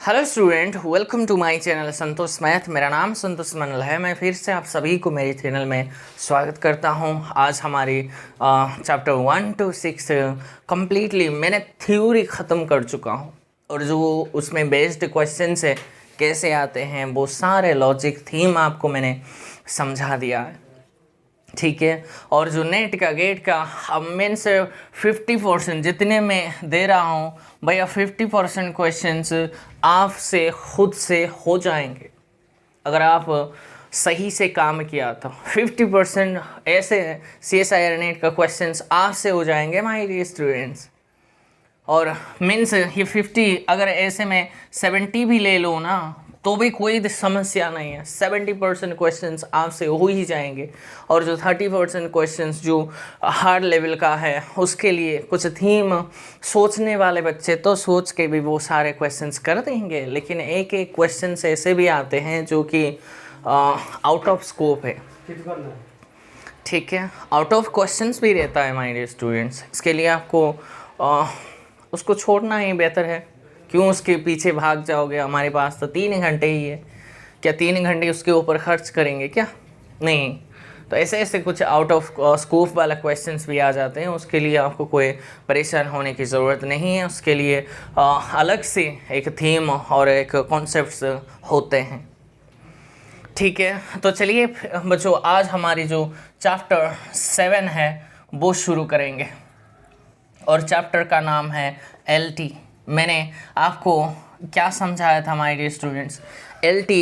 Hello student, welcome to my channel Santosh math. मेरा नाम संतोष मनल है। मैं फिर से आप सभी को मेरे चैनल में स्वागत करता हूं। आज हमारी चैप्टर 1 to 6 कम्प्लीटली मैंने थ्योरी ख़त्म कर चुका हूं और जो उसमें बेस्ड क्वेश्चंस है कैसे आते हैं वो सारे लॉजिक थीम आपको मैंने समझा दिया है, ठीक है। और जो नेट का गेट का अब मेन से 50% जितने मैं दे रहा हूँ भैया 50% क्वेश्चंस आपसे खुद से हो जाएंगे अगर आप सही से काम किया तो 50% ऐसे CSIR नेट का क्वेश्चंस आपसे हो जाएंगे माय डियर स्टूडेंट्स। और मीन्स ये 50 अगर ऐसे में 70 भी ले लो ना तो भी कोई समस्या नहीं है। 70% क्वेश्चंस आपसे हो ही जाएंगे और जो 30% क्वेश्चंस जो हार्ड लेवल का है उसके लिए कुछ थीम सोचने वाले बच्चे तो सोच के भी वो सारे क्वेश्चंस कर देंगे, लेकिन एक एक क्वेश्चन ऐसे भी आते हैं जो कि आउट ऑफ स्कोप है, ठीक है। आउट ऑफ क्वेश्चंस भी रहता है माय डियर स्टूडेंट्स। इसके लिए आपको उसको छोड़ना ही बेहतर है। क्यों उसके पीछे भाग जाओगे? हमारे पास तो 3 घंटे ही है, क्या 3 घंटे उसके ऊपर खर्च करेंगे क्या? नहीं। तो ऐसे ऐसे कुछ आउट ऑफ स्कोप वाला क्वेश्चंस भी आ जाते हैं, उसके लिए आपको कोई परेशान होने की ज़रूरत नहीं है। उसके लिए अलग से एक थीम और एक कॉन्सेप्ट्स होते हैं, ठीक है। तो चलिए बच्चों, आज हमारी जो चैप्टर 7 है वो शुरू करेंगे और चैप्टर का नाम है LT। मैंने आपको क्या समझाया था माय डियर स्टूडेंट्स? LT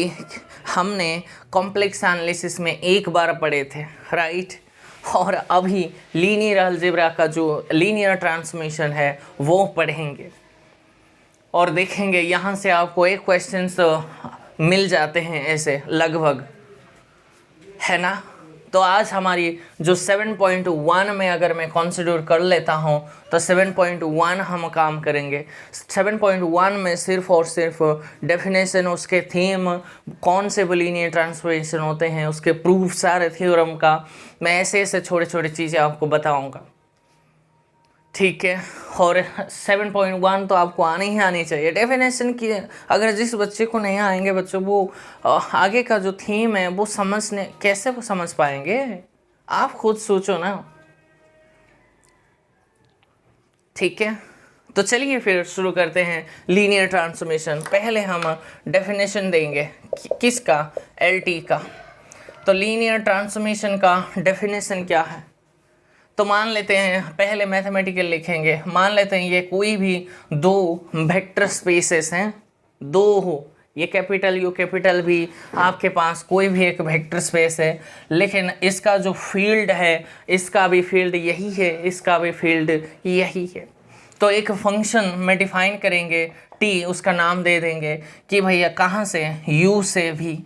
हमने कॉम्प्लेक्स एनालिसिस में एक बार पढ़े थे, राइट। और अभी लीनियर अलजेब्रा का जो लीनियर ट्रांसफॉर्मेशन है वो पढ़ेंगे और देखेंगे यहाँ से आपको एक क्वेश्चन मिल जाते हैं ऐसे लगभग, है ना। तो आज हमारी जो 7.1 में अगर मैं कंसिडर कर लेता हूँ तो 7.1 हम काम करेंगे। 7.1 में सिर्फ और सिर्फ डेफिनेशन, उसके थीम, कौन से लीनियर ट्रांसफॉर्मेशन होते हैं, उसके प्रूफ, सारे थ्योरम का मैं ऐसे ऐसे छोटे छोटे चीज़ें आपको बताऊँगा, ठीक है। और 7.1 तो आपको आनी ही आनी चाहिए डेफिनेशन की। अगर जिस बच्चे को नहीं आएंगे बच्चों, वो आगे का जो थीम है वो समझने कैसे वो समझ पाएंगे? आप खुद सोचो ना, ठीक है। तो चलिए फिर शुरू करते हैं लीनियर ट्रांसफॉर्मेशन। पहले हम डेफिनेशन देंगे किसका? LT का। तो लीनियर ट्रांसफॉर्मेशन का डेफिनेशन क्या है? तो मान लेते हैं, पहले मैथमेटिकल लिखेंगे, मान लेते हैं ये कोई भी दो वेक्टर स्पेसेस हैं, दो हो, ये कैपिटल यू कैपिटल भी आपके पास कोई भी एक वेक्टर स्पेस है, लेकिन इसका जो फील्ड है, इसका भी फील्ड यही है, इसका भी फील्ड यही है। तो एक फंक्शन में डिफाइन करेंगे T, उसका नाम दे देंगे कि भैया कहाँ से, U से भी।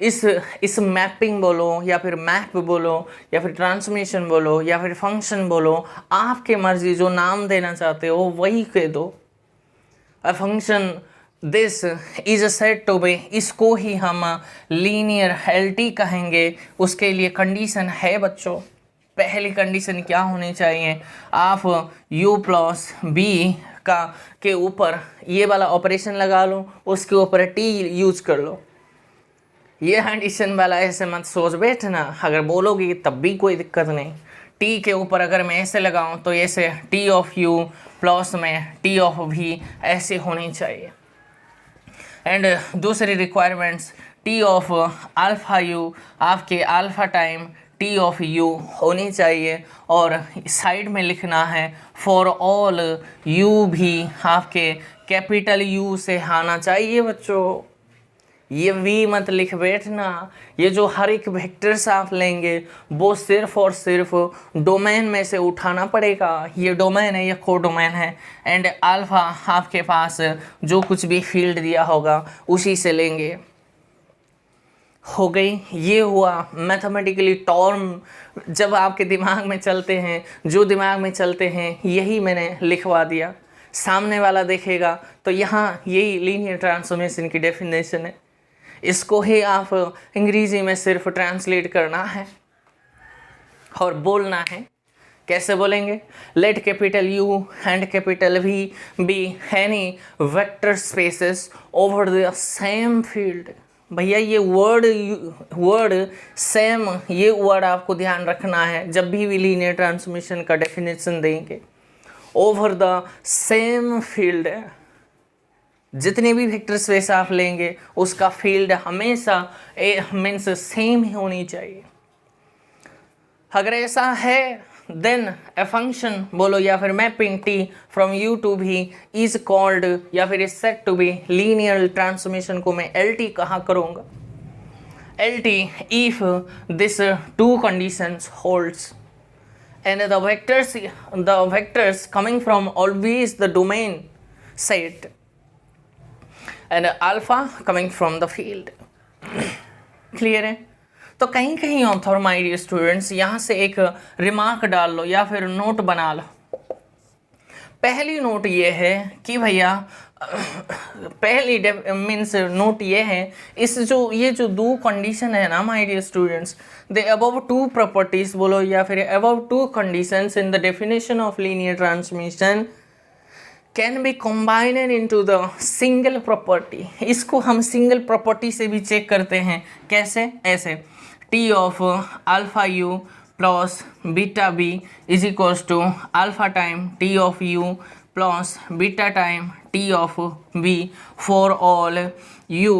इस मैपिंग बोलो या फिर मैप बोलो या फिर ट्रांसफॉर्मेशन बोलो या फिर फंक्शन बोलो, आपके मर्जी, जो नाम देना चाहते हो वही कह दो। A function this is said to be, इसको ही हम लीनियर LT कहेंगे। उसके लिए कंडीशन है बच्चों, पहली कंडीशन क्या होनी चाहिए? आप U प्लस B का के ऊपर ये वाला ऑपरेशन लगा लो, उसके ऊपर T यूज कर लो। ये कंडीशन वाला ऐसे मत सोच बैठना, अगर बोलोगे तब भी कोई दिक्कत नहीं। T के ऊपर अगर मैं ऐसे लगाऊं तो ऐसे T ऑफ U प्लस में T ऑफ V ऐसे होनी चाहिए। एंड दूसरी requirements, T of alpha U आपके alpha time T of U होनी चाहिए। और साइड में लिखना है फॉर ऑल U भी आपके कैपिटल U से आना चाहिए बच्चों। ये V मत लिख बैठना। ये जो हर एक वेक्टर्स आप लेंगे वो सिर्फ और सिर्फ डोमेन में से उठाना पड़ेगा। ये डोमेन है, ये को डोमेन है। एंड अल्फ़ा आपके पास जो कुछ भी फील्ड दिया होगा उसी से लेंगे। हो गई, ये हुआ मैथमेटिकली टर्म जब आपके दिमाग में चलते हैं, जो दिमाग में चलते हैं यही मैंने लिखवा दिया। सामने वाला देखेगा तो यहाँ यही लीनियर ट्रांसफॉर्मेशन की डेफिनेशन है। इसको ही आप अंग्रेजी में सिर्फ ट्रांसलेट करना है और बोलना है कैसे बोलेंगे? Let capital U and capital V B any vector spaces over the same field. भैया ये वर्ड सेम, ये वर्ड आपको ध्यान रखना है जब भी लीनियर ट्रांसमिशन का डेफिनेशन देंगे। ओवर द सेम फील्ड, जितने भी वेक्टर स्पेस आप लेंगे उसका फील्ड हमेशा मीन्स सेम ही होनी चाहिए। अगर ऐसा है देन ए फंक्शन बोलो या फिर mapping T from U to V is called या फिर is set to be linear transmission को मैं LT कहा करूँगा। LT if this two conditions holds and the vectors coming from always the domain set and alpha coming from the field। Clear है? तो कहीं कहीं ऑथर माय डियर स्टूडेंट्स यहाँ से एक रिमार्क डाल लो या फिर नोट बना लो। पहली नोट ये है कि भैया पहली मीन्स नोट ये है, ये जो दो कंडीशन है ना my dear students, the above two properties बोलो या फिर above two conditions in the definition of linear transmission can be combined into the single property. इसको हम सिंगल प्रॉपर्टी से भी चेक करते हैं। कैसे? ऐसे T of alpha U plus beta B is equals to alpha time T of U plus beta time T of V for all U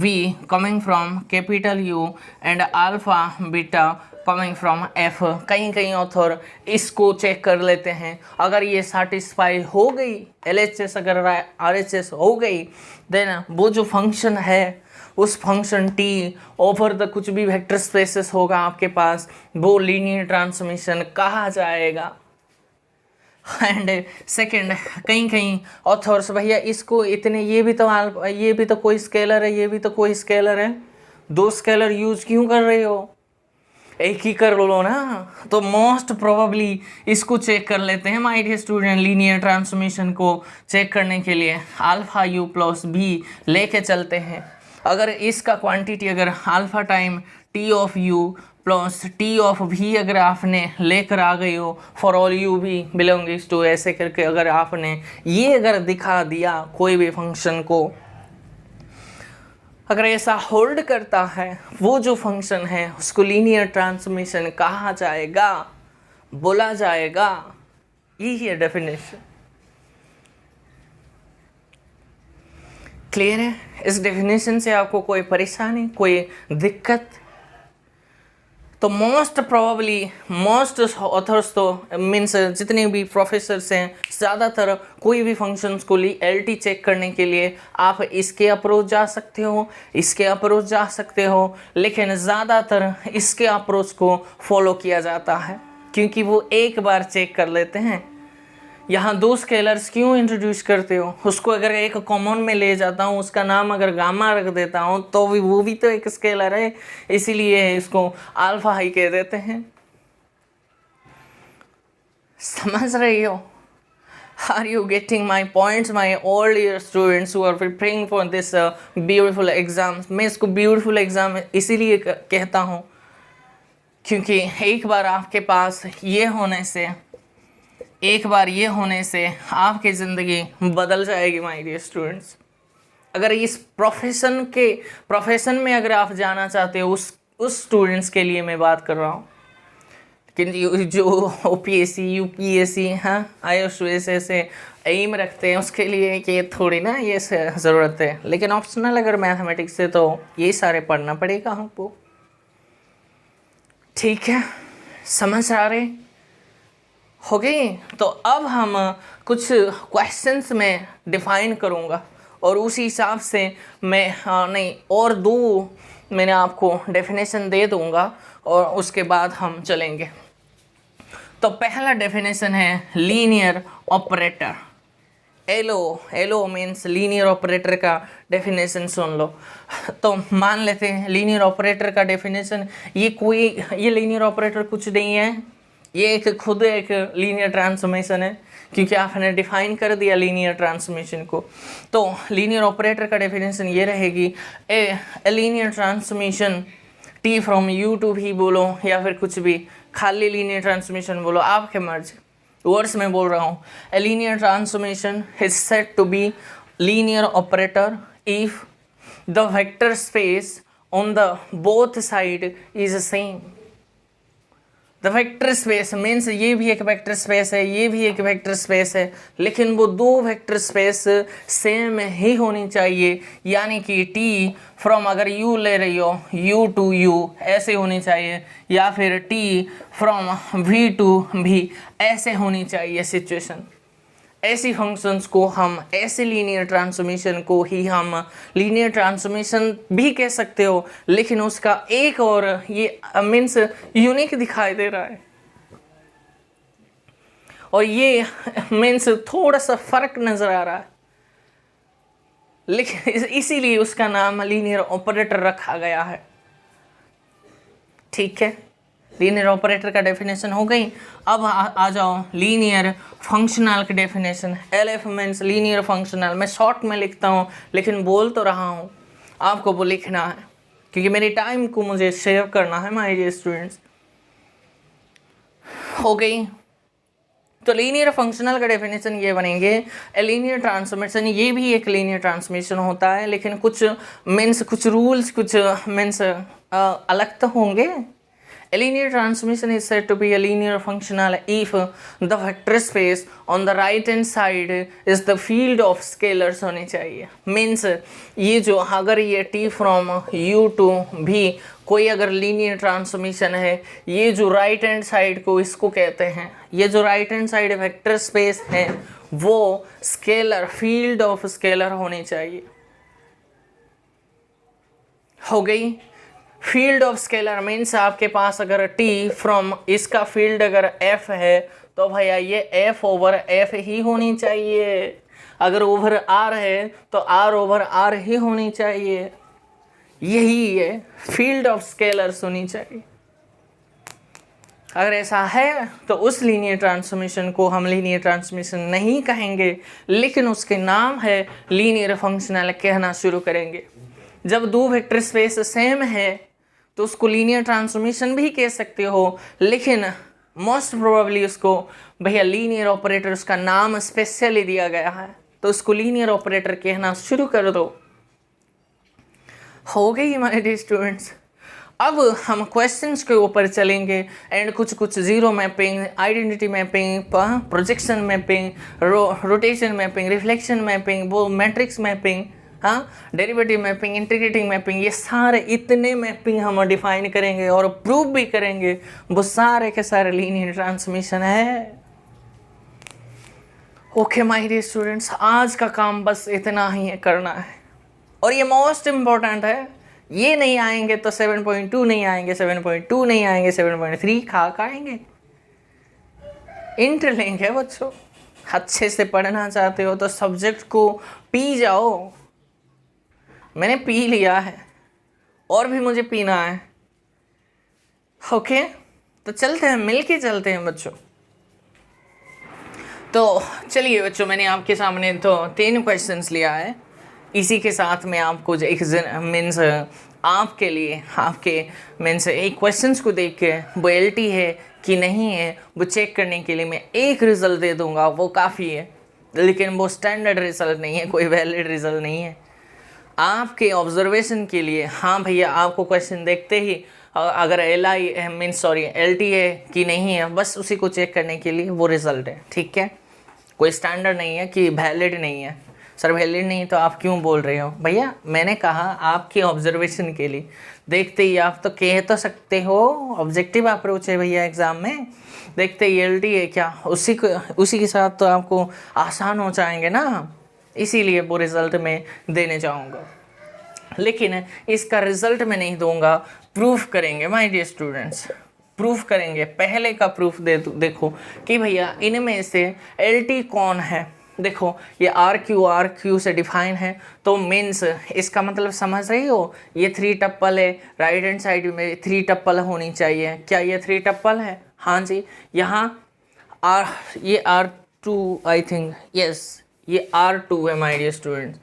V coming from capital U and alpha beta coming from F। कहीं कहीं author इसको check कर लेते हैं। अगर ये satisfy हो गई, LHS अगर RHS हो गई, देन वो जो फंक्शन है उस फंक्शन T ओवर द कुछ भी वेक्टर स्पेसेस होगा आपके पास, वो लीनियर ट्रांसमिशन कहा जाएगा। एंड सेकंड, कहीं कहीं ऑथर्स भैया इसको इतने, ये भी तो कोई स्केलर है, ये भी तो कोई स्केलर है, दो स्केलर यूज क्यों कर रहे हो? एक ही कर लो ना। तो मोस्ट प्रोबेबली इसको चेक कर लेते हैं my dear student. Linear transmission को चेक करने के लिए अल्फा U प्लस B लेके चलते हैं। अगर इसका क्वांटिटी अगर alpha time T of U plus T of V अगर आपने लेकर आ गई हो for all U V belongings to, ऐसे करके अगर आपने ये अगर दिखा दिया कोई भी फंक्शन को, अगर ऐसा होल्ड करता है वो जो फंक्शन है उसको लीनियर ट्रांसमिशन कहा जाएगा, बोला जाएगा। यही है डेफिनेशन। क्लियर है? इस डेफिनेशन से आपको कोई परेशानी, कोई दिक्कत? तो मोस्ट प्रोबेबली मोस्ट ऑथर्स तो मीन्स जितने भी प्रोफेसर्स हैं ज़्यादातर कोई भी फंक्शंस को LT चेक करने के लिए आप इसके अप्रोच जा सकते हो, इसके अप्रोच जा सकते हो, लेकिन ज़्यादातर इसके अप्रोच को फॉलो किया जाता है क्योंकि वो एक बार चेक कर लेते हैं। यहाँ दो स्केलर्स क्यों इंट्रोड्यूस करते हो? उसको अगर एक कॉमन में ले जाता हूँ, उसका नाम अगर गामा रख देता हूँ तो वो भी तो एक स्केलर है, इसीलिए इसको अल्फा हाई कह देते हैं। समझ रही हो? Are you getting my points, my all year students who are preparing for this beautiful exam? मैं इसको beautiful exam इसीलिए कहता हूँ क्योंकि एक बार आपके पास ये होने से आपकी ज़िंदगी बदल जाएगी माय डियर स्टूडेंट्स। अगर इस प्रोफेशन में अगर आप जाना चाहते हो, उस स्टूडेंट्स के लिए मैं बात कर रहा हूँ। लेकिन जो OPSC UPSC IAS ऐसे एम रखते हैं उसके लिए ये थोड़ी ना ये ज़रूरत है। लेकिन ऑप्शनल अगर मैथमेटिक्स से तो ये सारे पढ़ना पड़ेगा हमको। ठीक है, समझ आ रहे हो गई? तो अब हम कुछ क्वेश्चंस में डिफ़ाइन करूँगा और उसी हिसाब से मैं और दो मैंने आपको डेफिनेशन दे दूँगा और उसके बाद हम चलेंगे। तो पहला डेफिनेशन है लीनियर ऑपरेटर। एलो मीन्स लीनियर ऑपरेटर का डेफिनेशन सुन लो। तो मान लेते हैं लीनियर ऑपरेटर का डेफिनेशन, ये लीनियर ऑपरेटर कुछ नहीं है, ये खुद एक लीनियर ट्रांसफॉर्मेशन है क्योंकि आपने डिफाइन कर दिया लीनियर ट्रांसफॉर्मेशन को। तो लीनियर ऑपरेटर का डेफिनेशन ये रहेगी, a linear transformation T from U to V बोलो या फिर कुछ भी, खाली लीनियर ट्रांसफॉर्मेशन बोलो, आपके मर्जी, वर्ड्स में बोल रहा हूँ। A linear transformation is said to be linear operator if the vector space on the both side is same. The vector space means ये भी एक वेक्टर स्पेस है, ये भी एक वेक्टर स्पेस है, लेकिन वो दो वेक्टर स्पेस सेम ही होनी चाहिए, यानी कि टी फ्रॉम, अगर यू ले रही हो यू टू यू ऐसे होनी चाहिए, या फिर टी फ्रॉम वी टू भी ऐसे होनी चाहिए सिचुएशन। ऐसी फंक्शंस को हम, ऐसे लीनियर ट्रांसफॉर्मेशन को ही हम लीनियर ट्रांसफॉर्मेशन भी कह सकते हो, लेकिन उसका एक और ये मीन्स यूनिक दिखाई दे रहा है, और ये मीन्स थोड़ा सा फर्क नजर आ रहा है, लेकिन इसीलिए उसका नाम लीनियर ऑपरेटर रखा गया है। ठीक है, लीनियर ऑपरेटर का डेफिनेशन हो गई। अब आ जाओ लीनियर फंक्शनल की definition. LF means linear functional. मैं शॉर्ट में लिखता हूँ लेकिन बोल तो रहा हूँ, आपको वो लिखना है क्योंकि मेरे टाइम को मुझे सेव करना है माय डियर स्टूडेंट्स। हो गई, तो लीनियर फंक्शनल का डेफिनेशन ये बनेंगे, ए लीनियर ट्रांसफॉर्मेशन, ये भी एक लीनियर ट्रांसफॉर्मेशन होता है, लेकिन कुछ मीन्स कुछ रूल्स कुछ मीन्स अलग तो होंगे। A linear transformation is said to be a linear functional if the vector space on the right hand side is the field of scalars होनी चाहिए। Means ये जो अगर ये T from U to V कोई अगर लीनियर ट्रांसफॉर्मेशन है, ये जो राइट हैंड साइड को इसको कहते हैं, ये जो right hand side vector space है वो स्केलर, फील्ड ऑफ स्केलर होनी चाहिए। हो गई, फील्ड ऑफ स्केलर मीन्स आपके पास अगर T फ्रॉम इसका फील्ड अगर F है तो भैया ये F ओवर F ही होनी चाहिए, अगर ओवर R है तो R ओवर R ही होनी चाहिए, यही है फील्ड ऑफ स्केलर्स होनी चाहिए। अगर ऐसा है तो उस लीनियर ट्रांसफॉर्मेशन को हम लीनियर ट्रांसफॉर्मेशन नहीं कहेंगे, लेकिन उसके नाम है लीनियर फंक्शनल कहना शुरू करेंगे। जब दो वेक्टर स्पेस सेम है तो उसको लीनियर ट्रांसफॉर्मेशन भी कह सकते हो, लेकिन मोस्ट प्रोबेबली उसको भैया लीनियर ऑपरेटर उसका नाम स्पेशली दिया गया है तो उसको लीनियर ऑपरेटर कहना शुरू कर दो। हो गई माय डियर स्टूडेंट्स। अब हम क्वेश्चंस के ऊपर चलेंगे एंड कुछ zero mapping, identity mapping, projection mapping, rotation mapping, reflection mapping, वो मैट्रिक्स मैपिंग, हाँ, डेरिवेटिव मैपिंग, इंटीग्रेटिंग मैपिंग, ये सारे इतने मैपिंग हम डिफाइन करेंगे और प्रूव भी करेंगे, वो सारे के सारे लीनियर ट्रांसफॉर्मेशन है। ओके माय डियर स्टूडेंट्स, आज का काम बस इतना ही करना है और ये मोस्ट इम्पोर्टेंट है। ये नहीं आएंगे तो 7.2 नहीं आएंगे, 7.2 नहीं आएंगे, 7.3 खाएंगे, इंटर लेंगे बच्चों। अच्छे से पढ़ना चाहते हो तो सब्जेक्ट को पी जाओ, मैंने पी लिया है और भी मुझे पीना है। ओके, तो चलते हैं, मिलके चलते हैं बच्चों। तो चलिए बच्चों, मैंने आपके सामने तो 3 क्वेश्चंस लिया है, इसी के साथ मैं आपको एक मीन्स आपके लिए आपके मीन्स एक क्वेश्चंस को देख के वो LT है कि नहीं है वो चेक करने के लिए मैं एक रिज़ल्ट दे दूंगा, वो काफ़ी है, लेकिन वो स्टैंडर्ड रिज़ल्ट नहीं है, कोई वैलिड रिज़ल्ट नहीं है। आपके ऑब्जर्वेशन के लिए, हाँ भैया आपको क्वेश्चन देखते ही अगर LT है कि नहीं है, बस उसी को चेक करने के लिए वो रिज़ल्ट है। ठीक है, कोई स्टैंडर्ड नहीं है कि वैलिड नहीं है। सर वैलिड नहीं तो आप क्यों बोल रहे हो? भैया मैंने कहा आपके ऑब्जर्वेशन के लिए, देखते ही आप तो कह तो सकते हो ऑब्जेक्टिव अप्रोच है भैया एग्ज़ाम में, देखते ही LT है क्या, उसी के साथ तो आपको आसान हो जाएंगे ना, इसीलिए वो रिज़ल्ट में देने जाऊंगा, लेकिन इसका रिज़ल्ट में नहीं दूंगा, प्रूफ करेंगे माय डियर स्टूडेंट्स, प्रूफ करेंगे। पहले का प्रूफ देखो कि भैया इनमें से LT कौन है। देखो ये RQ से डिफाइन है, तो मीन्स इसका मतलब समझ रही हो, ये 3 टप्पल है, राइट हैंड साइड में 3 टप्पल होनी चाहिए। क्या ये 3 टप्पल है? हाँ जी, यहाँ ये R2 आई थिंक, यस ये R2 है माय डियर स्टूडेंट।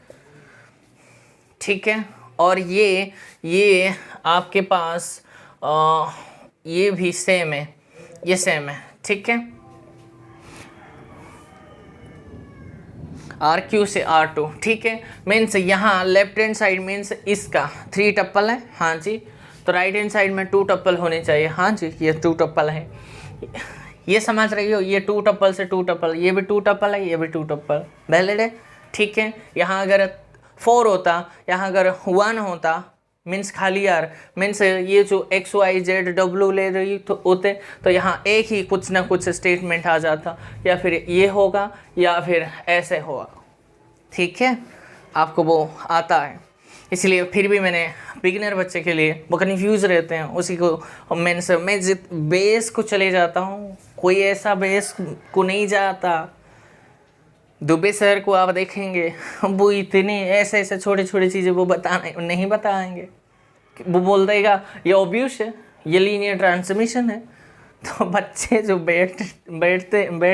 ठीक है, और ये आपके पास ये भी सेम है, ये सेम है, ठीक है। RQ से R2, ठीक है। मीन्स यहाँ लेफ्ट हैंड साइड मीन्स इसका 3 टप्पल है, हाँ जी। तो राइट हैंड साइड में 2 टप्पल होने चाहिए, हाँ जी, ये 2 टप्पल है। ये समझ रही हो, ये 2 टप्पल से 2 टप्पल, ये भी 2 टप्पल है, ये भी 2 टप्पल, वैलिड है, ठीक है। यहाँ अगर 4 होता, यहाँ अगर 1 होता मीन्स खाली R, मीन्स ये जो XYZW ले रही तो होते तो यहाँ एक ही कुछ ना कुछ स्टेटमेंट आ जाता, या फिर ये होगा या फिर ऐसे होगा, ठीक है। आपको वो आता है, इसलिए फिर भी मैंने बिगिनर बच्चे के लिए वो कन्फ्यूज़ रहते हैं उसी को मीन्स मैं बेस को चले जाता हूँ, कोई ऐसा बेस को नहीं जाता। दुबे सर को आप देखेंगे वो इतने ऐसे ऐसे छोटे छोटे चीज़ें वो नहीं बताएंगे, वो बोल देगा ये ऑब्वियस है, ये लीनियर ट्रांसमिशन है। तो बच्चे जो बैठ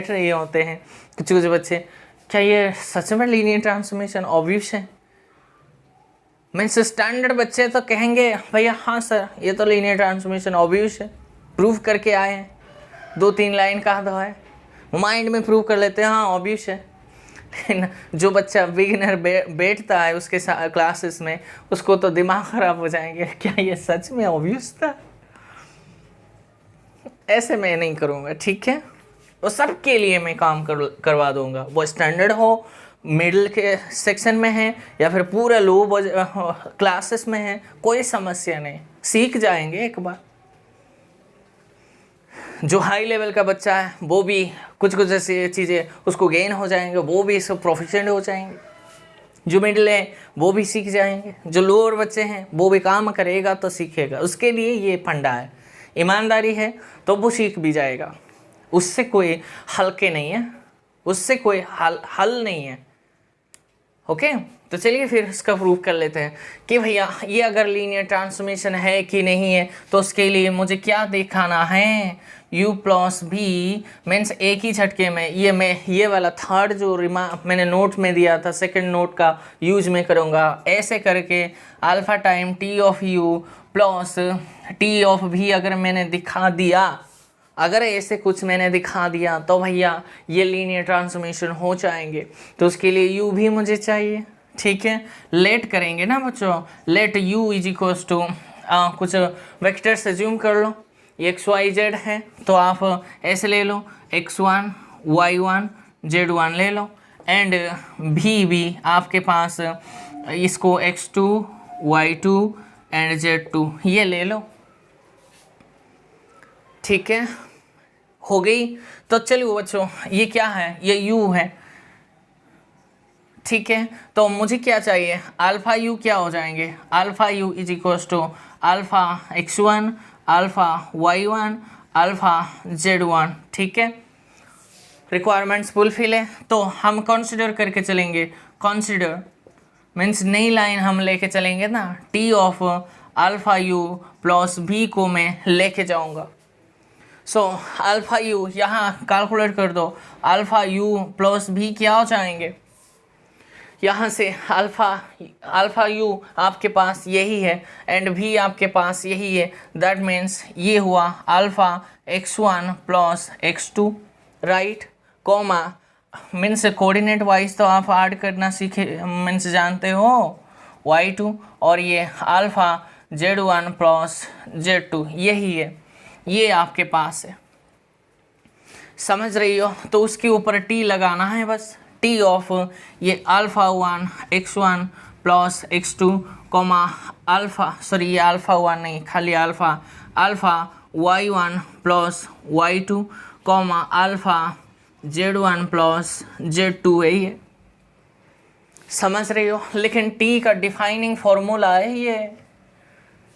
रहे होते हैं कुछ कुछ बच्चे, क्या ये सच में लीनियर ट्रांसमिशन ऑब्वियस है? मीन्स स्टैंडर्ड बच्चे तो कहेंगे भैया हाँ सर ये तो लीनियर ट्रांसमिशन ऑब्वियस है, प्रूव करके आए हैं, 2-3 लाइन कहा तो है, माइंड में प्रूव कर लेते हैं हाँ ऑब्वियस है। लेकिन जो बच्चा बिगिनर बैठता है उसके क्लासेस में, उसको तो दिमाग खराब हो जाएंगे, क्या ये सच में ऑब्वियस था? ऐसे मैं नहीं करूँगा, ठीक है। वो सबके लिए मैं काम करवा दूंगा, वो स्टैंडर्ड हो, मिडिल के सेक्शन में है या फिर पूरा लो क्लासेस में है, कोई समस्या नहीं, सीख जाएंगे एक बार। जो हाई लेवल का बच्चा है वो भी कुछ कुछ ऐसी चीज़ें उसको गेन हो जाएंगे, वो भी सब प्रोफिशिएंट हो जाएंगे। जो मिडिल है वो भी सीख जाएंगे, जो लोअर बच्चे हैं वो भी काम करेगा तो सीखेगा, उसके लिए ये फंडा है। ईमानदारी है तो वो सीख भी जाएगा, उससे कोई हल्के नहीं है, उससे कोई हल नहीं है, ओके। तो चलिए फिर इसका प्रूफ कर लेते हैं कि भैया ये अगर लीनियर ट्रांसफॉर्मेशन है कि नहीं है, तो उसके लिए मुझे क्या दिखाना है, u प्लस भी मीन्स एक ही झटके में ये वाला थर्ड जो मैंने नोट में दिया था, सेकंड नोट का यूज में करूँगा। ऐसे करके alpha time t of u plus t of v अगर मैंने दिखा दिया, अगर ऐसे कुछ मैंने दिखा दिया तो भैया ये लीनियर ट्रांसफॉर्मेशन हो जाएंगे। तो उसके लिए u भी मुझे चाहिए, ठीक है। लेट करेंगे ना बच्चों, let u is equals to कुछ वेक्टर से ज्यूम कर लो, XYZ है तो आप ऐसे ले लो, x1 y1 z1 ले लो, एंड भी आपके पास इसको x2 y2 एंड z2 ये ले लो, ठीक है। हो गई। तो चलिए बच्चों ये क्या है, ये u है, ठीक है। तो मुझे क्या चाहिए, अल्फा u क्या हो जाएंगे, alpha u is equals to alpha x1 alpha y1 alpha z1, ठीक है। रिक्वायरमेंट्स फुलफिल है तो हम कंसीडर करके चलेंगे, कंसीडर मीन्स नई लाइन हम लेके चलेंगे ना, t of alpha u plus b को मैं लेके जाऊंगा। सो अल्फा u यहाँ कैलकुलेट कर दो, अल्फा u प्लस b क्या हो जाएंगे, यहाँ से अल्फ़ा यू आपके पास यही है एंड भी आपके पास यही है, दैट मीन्स ये हुआ alpha x1 plus x2 right, comma means coordinate wise तो आप ऐड करना सीखे मीन्स जानते हो y2, और ये अल्फ़ा z1 प्लस z2 यही है, ये आपके पास है, समझ रही हो। तो उसके ऊपर t लगाना है बस, t ऑफ ये alpha 1 x1 plus x2 comma ये अल्फ़ा 1 नहीं खाली alpha y1 plus y2 comma alpha z1 plus z2 है ये, समझ रही हो। लेकिन t का डिफाइनिंग फार्मूला है, ये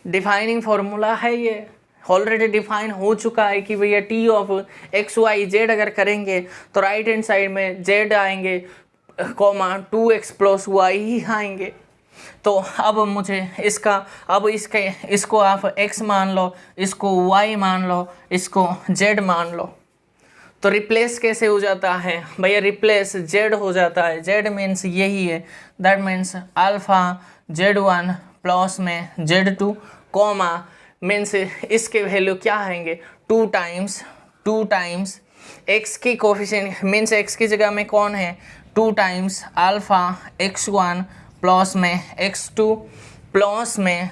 डिफाइनिंग फार्मूला है, ये ऑलरेडी डिफाइन हो चुका है कि भैया t ऑफ XYZ अगर करेंगे तो राइट हैंड साइड में z आएंगे कॉमा 2x प्लस y ही आएंगे। तो अब मुझे इसको आप x मान लो, इसको y मान लो, इसको z मान लो, तो रिप्लेस कैसे हो जाता है भैया, रिप्लेस z हो जाता है, z मीन्स यही है, that means alpha z1 plus में z2 कॉमा मीन्स इसके वैल्यू क्या आएंगे, 2 टाइम्स x की कोफिशिएंट, मीन्स x की जगह में कौन है, 2 टाइम्स अल्फ़ा x1 प्लस में x2 प्लस में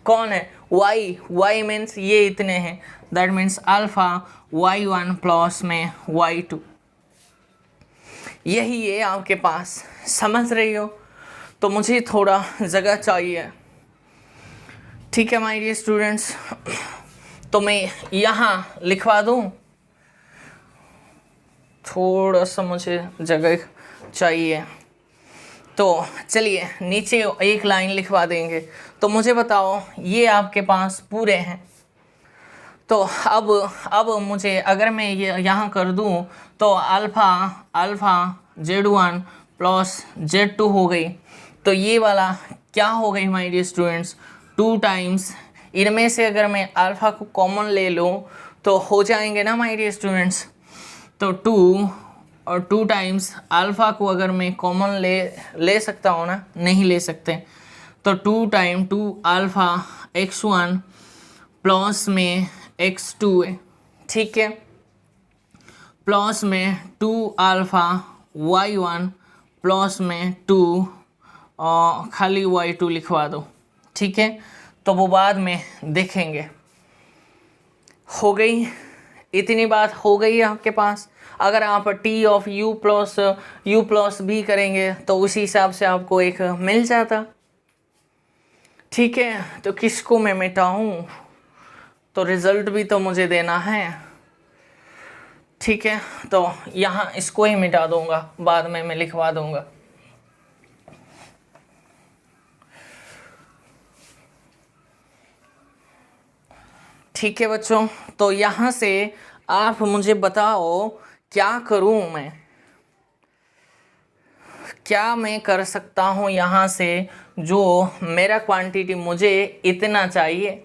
कौन है, y मीन्स ये इतने हैं, that means alpha y1 plus में y2। यही है आपके पास, समझ रही हो। तो मुझे थोड़ा जगह चाहिए, ठीक है माय डियर स्टूडेंट्स। तो मैं यहाँ लिखवा दूँ, थोड़ा सा मुझे जगह चाहिए। तो चलिए नीचे एक लाइन लिखवा देंगे। तो मुझे बताओ ये आपके पास पूरे हैं। तो अब मुझे अगर मैं ये यहाँ कर दूँ तो अल्फ़ा Z1 प्लस Z2 हो गई। तो ये वाला क्या हो गई माय डियर स्टूडेंट्स, 2 टाइम्स, इनमें से अगर मैं अल्फ़ा को कॉमन ले लूँ तो हो जाएंगे ना माय डियर स्टूडेंट्स। तो 2 और 2 टाइम्स अल्फ़ा को अगर मैं कॉमन ले सकता हूँ ना, नहीं ले सकते। तो 2 टाइम 2 अल्फ़ा x1 प्लस में x2 है, ठीक है, प्लस में 2 अल्फ़ा y1 प्लस में 2 खाली y2 लिखवा दो, ठीक है। तो वो बाद में देखेंगे। हो गई, इतनी बात हो गई आपके पास। अगर आप t of u plus b करेंगे तो उसी हिसाब से आपको एक मिल जाता, ठीक है। तो किसको मैं मिटाऊँ, तो रिज़ल्ट भी तो मुझे देना है, ठीक है। तो यहाँ इसको ही मिटा दूंगा, बाद में मैं लिखवा दूंगा। ठीक है बच्चों, तो यहाँ से आप मुझे बताओ क्या करूँ मैं, क्या मैं कर सकता हूँ यहाँ से, जो मेरा क्वांटिटी मुझे इतना चाहिए,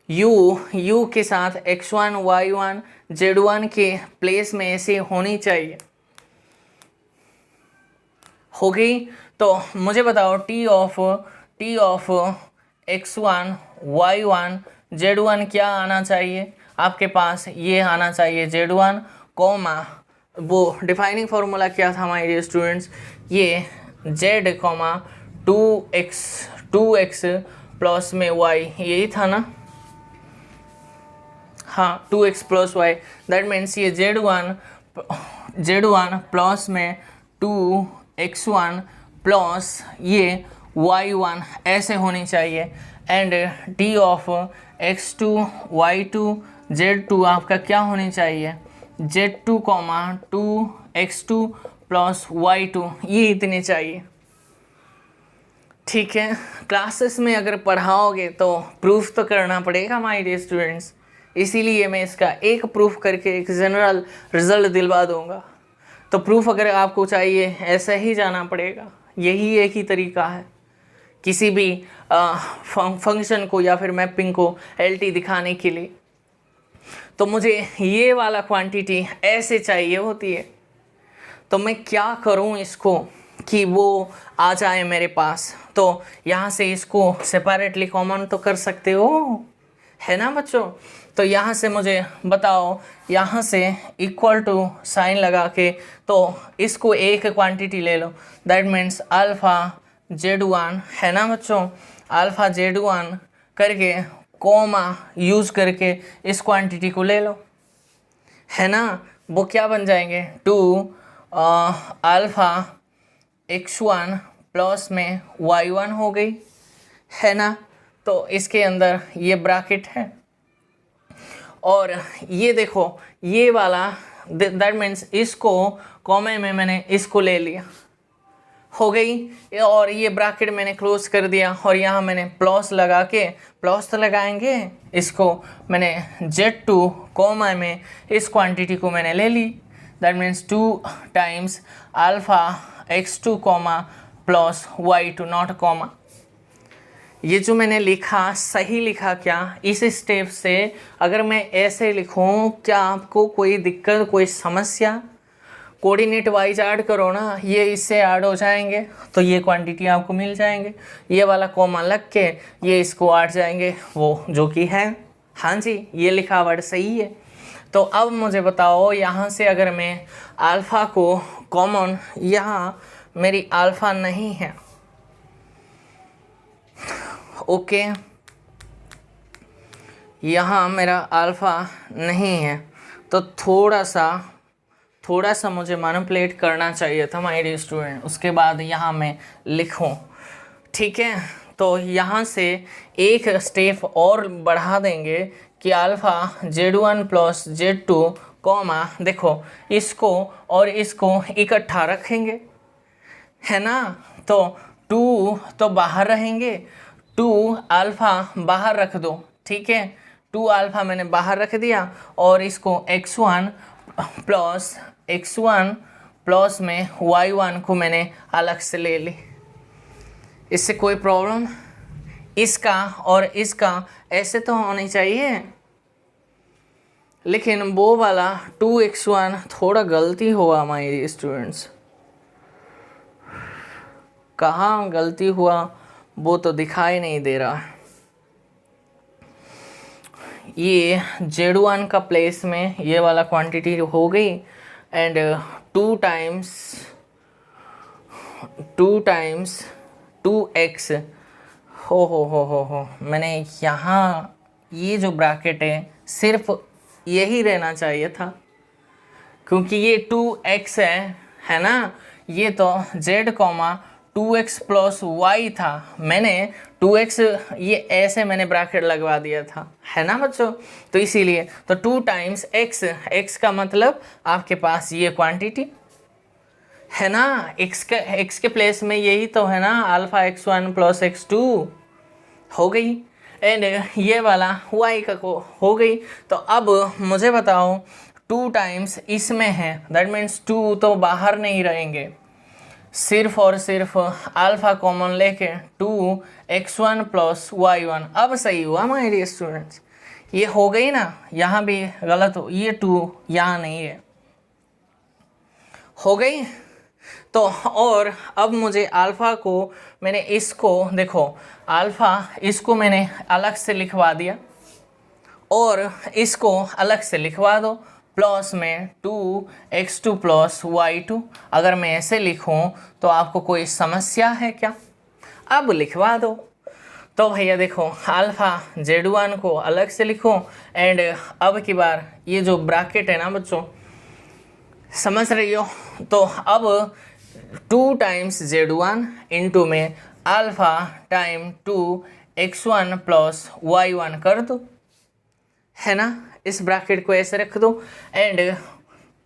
u के साथ x1 y1 z1 के प्लेस में ऐसे होनी चाहिए। हो गई। तो मुझे बताओ t of x1 y1 z1 क्या आना चाहिए आपके पास, ये आना चाहिए z1 कॉमा, वो डिफाइनिंग फार्मूला क्या था माय डियर स्टूडेंट्स, ये z कॉमा 2x प्लस में y, यही था ना, हाँ 2x plus y, that means ये z1 प्लस में 2x1 प्लस ये y1 ऐसे होनी चाहिए। And t of x2 y2 z2 आपका क्या होनी चाहिए, z2 comma 2x2 plus y2, ये इतने चाहिए, ठीक है। क्लासेस में अगर पढ़ाओगे तो प्रूफ तो करना पड़ेगा माय डियर स्टूडेंट्स, इसीलिए मैं इसका एक प्रूफ करके एक जनरल रिजल्ट दिलवा दूंगा। तो प्रूफ अगर आपको चाहिए ऐसा ही जाना पड़ेगा, यही एक ही तरीका है किसी भी फंक्शन को या फिर मैपिंग को LT दिखाने के लिए। तो मुझे ये वाला क्वांटिटी ऐसे चाहिए होती है, तो मैं क्या करूं इसको कि वो आ जाए मेरे पास। तो यहाँ से इसको सेपरेटली कॉमन तो कर सकते हो, है ना बच्चों। तो यहाँ से मुझे बताओ, यहाँ से इक्वल टू साइन लगा के तो इसको एक क्वांटिटी ले लो, दैट मीन्स अल्फ़ा z1, है ना बच्चों, अल्फ़ा z1 करके कोमा यूज़ करके इस क्वांटिटी को ले लो, है ना। वो क्या बन जाएंगे, 2 अल्फ़ा x1 प्लस में y1 हो गई, है ना। तो इसके अंदर ये ब्रैकेट है और ये देखो ये वाला, दैट मीन्स इसको कॉमे में मैंने इसको ले लिया, हो गई। और ये ब्रैकेट मैंने क्लोज कर दिया और यहाँ मैंने प्लस लगा के, प्लस तो लगाएंगे, इसको मैंने z2 कॉमा में इस क्वांटिटी को मैंने ले ली, that means 2 times alpha x2 comma plus y2 not comma. ये जो मैंने लिखा सही लिखा क्या, इस स्टेप से अगर मैं ऐसे लिखूं क्या आपको कोई दिक्कत, कोई समस्या, कोऑर्डिनेट वाइज ऐड करो ना, ये इससे ऐड हो जाएंगे तो ये क्वांटिटी आपको मिल जाएंगे, ये वाला कॉमा लग के ये इसको ऐड जाएंगे वो जो कि है। हाँ जी, ये लिखावट सही है। तो अब मुझे बताओ यहाँ से अगर मैं अल्फ़ा को कॉमन, यहाँ मेरी अल्फ़ा नहीं है, ओके, यहाँ मेरा अल्फ़ा नहीं है, तो थोड़ा सा मुझे मैनिपुलेट करना चाहिए था माय डियर स्टूडेंट, उसके बाद यहाँ मैं लिखूँ, ठीक है। तो यहाँ से एक स्टेप और बढ़ा देंगे कि alpha Z1 plus Z2 comma, देखो इसको और इसको इकट्ठा रखेंगे, है ना। तो 2 तो बाहर रहेंगे, 2 अल्फ़ा बाहर रख दो, ठीक है, 2 अल्फ़ा मैंने बाहर रख दिया और इसको x1 प्लस में y1 को मैंने अलग से ले ली। इससे कोई प्रॉब्लम? इसका और इसका ऐसे तो होनी चाहिए, लेकिन वो वाला 2x1 थोड़ा गलती हुआ माय स्टूडेंट्स। कहाँ गलती हुआ वो तो दिखाई नहीं दे रहा। ये Z1 का प्लेस में ये वाला क्वांटिटी हो गई एंड 2 टाइम्स 2x हो मैंने यहाँ ये जो ब्रैकेट है सिर्फ यही रहना चाहिए था, क्योंकि ये 2x है ना, ये तो z comma 2x plus y था, मैंने 2x ये ऐसे मैंने ब्रैकेट लगवा दिया था, है ना बच्चों। तो इसीलिए तो 2 टाइम्स x का मतलब आपके पास ये क्वांटिटी है ना, x के प्लेस में यही तो है ना, अल्फ़ा x1 प्लस x2 हो गई एंड ये वाला y का को हो गई। तो अब मुझे बताओ 2 टाइम्स इसमें है, दैट मीन्स 2 तो बाहर नहीं रहेंगे, सिर्फ और सिर्फ अल्फ़ा कॉमन लेके 2x1 प्लस y1। अब सही हुआ माय डियर स्टूडेंट्स, ये हो गई ना, यहाँ भी गलत हो, ये 2 यहाँ नहीं है, हो गई। तो और अब मुझे अल्फ़ा को मैंने इसको देखो, अल्फ़ा इसको मैंने अलग से लिखवा दिया और इसको अलग से लिखवा दो, प्लस में 2x2 प्लस y2। अगर मैं ऐसे लिखूं तो आपको कोई समस्या है क्या? अब लिखवा दो। तो भैया देखो, अल्फ़ा Z1 को अलग से लिखो एंड अब की बार ये जो ब्रैकेट है ना बच्चों, समझ रही हो, तो अब 2 टाइम्स Z1 इंटू में alpha time 2x1 plus y1 कर दो, है ना। इस ब्रैकेट को ऐसे रख दो एंड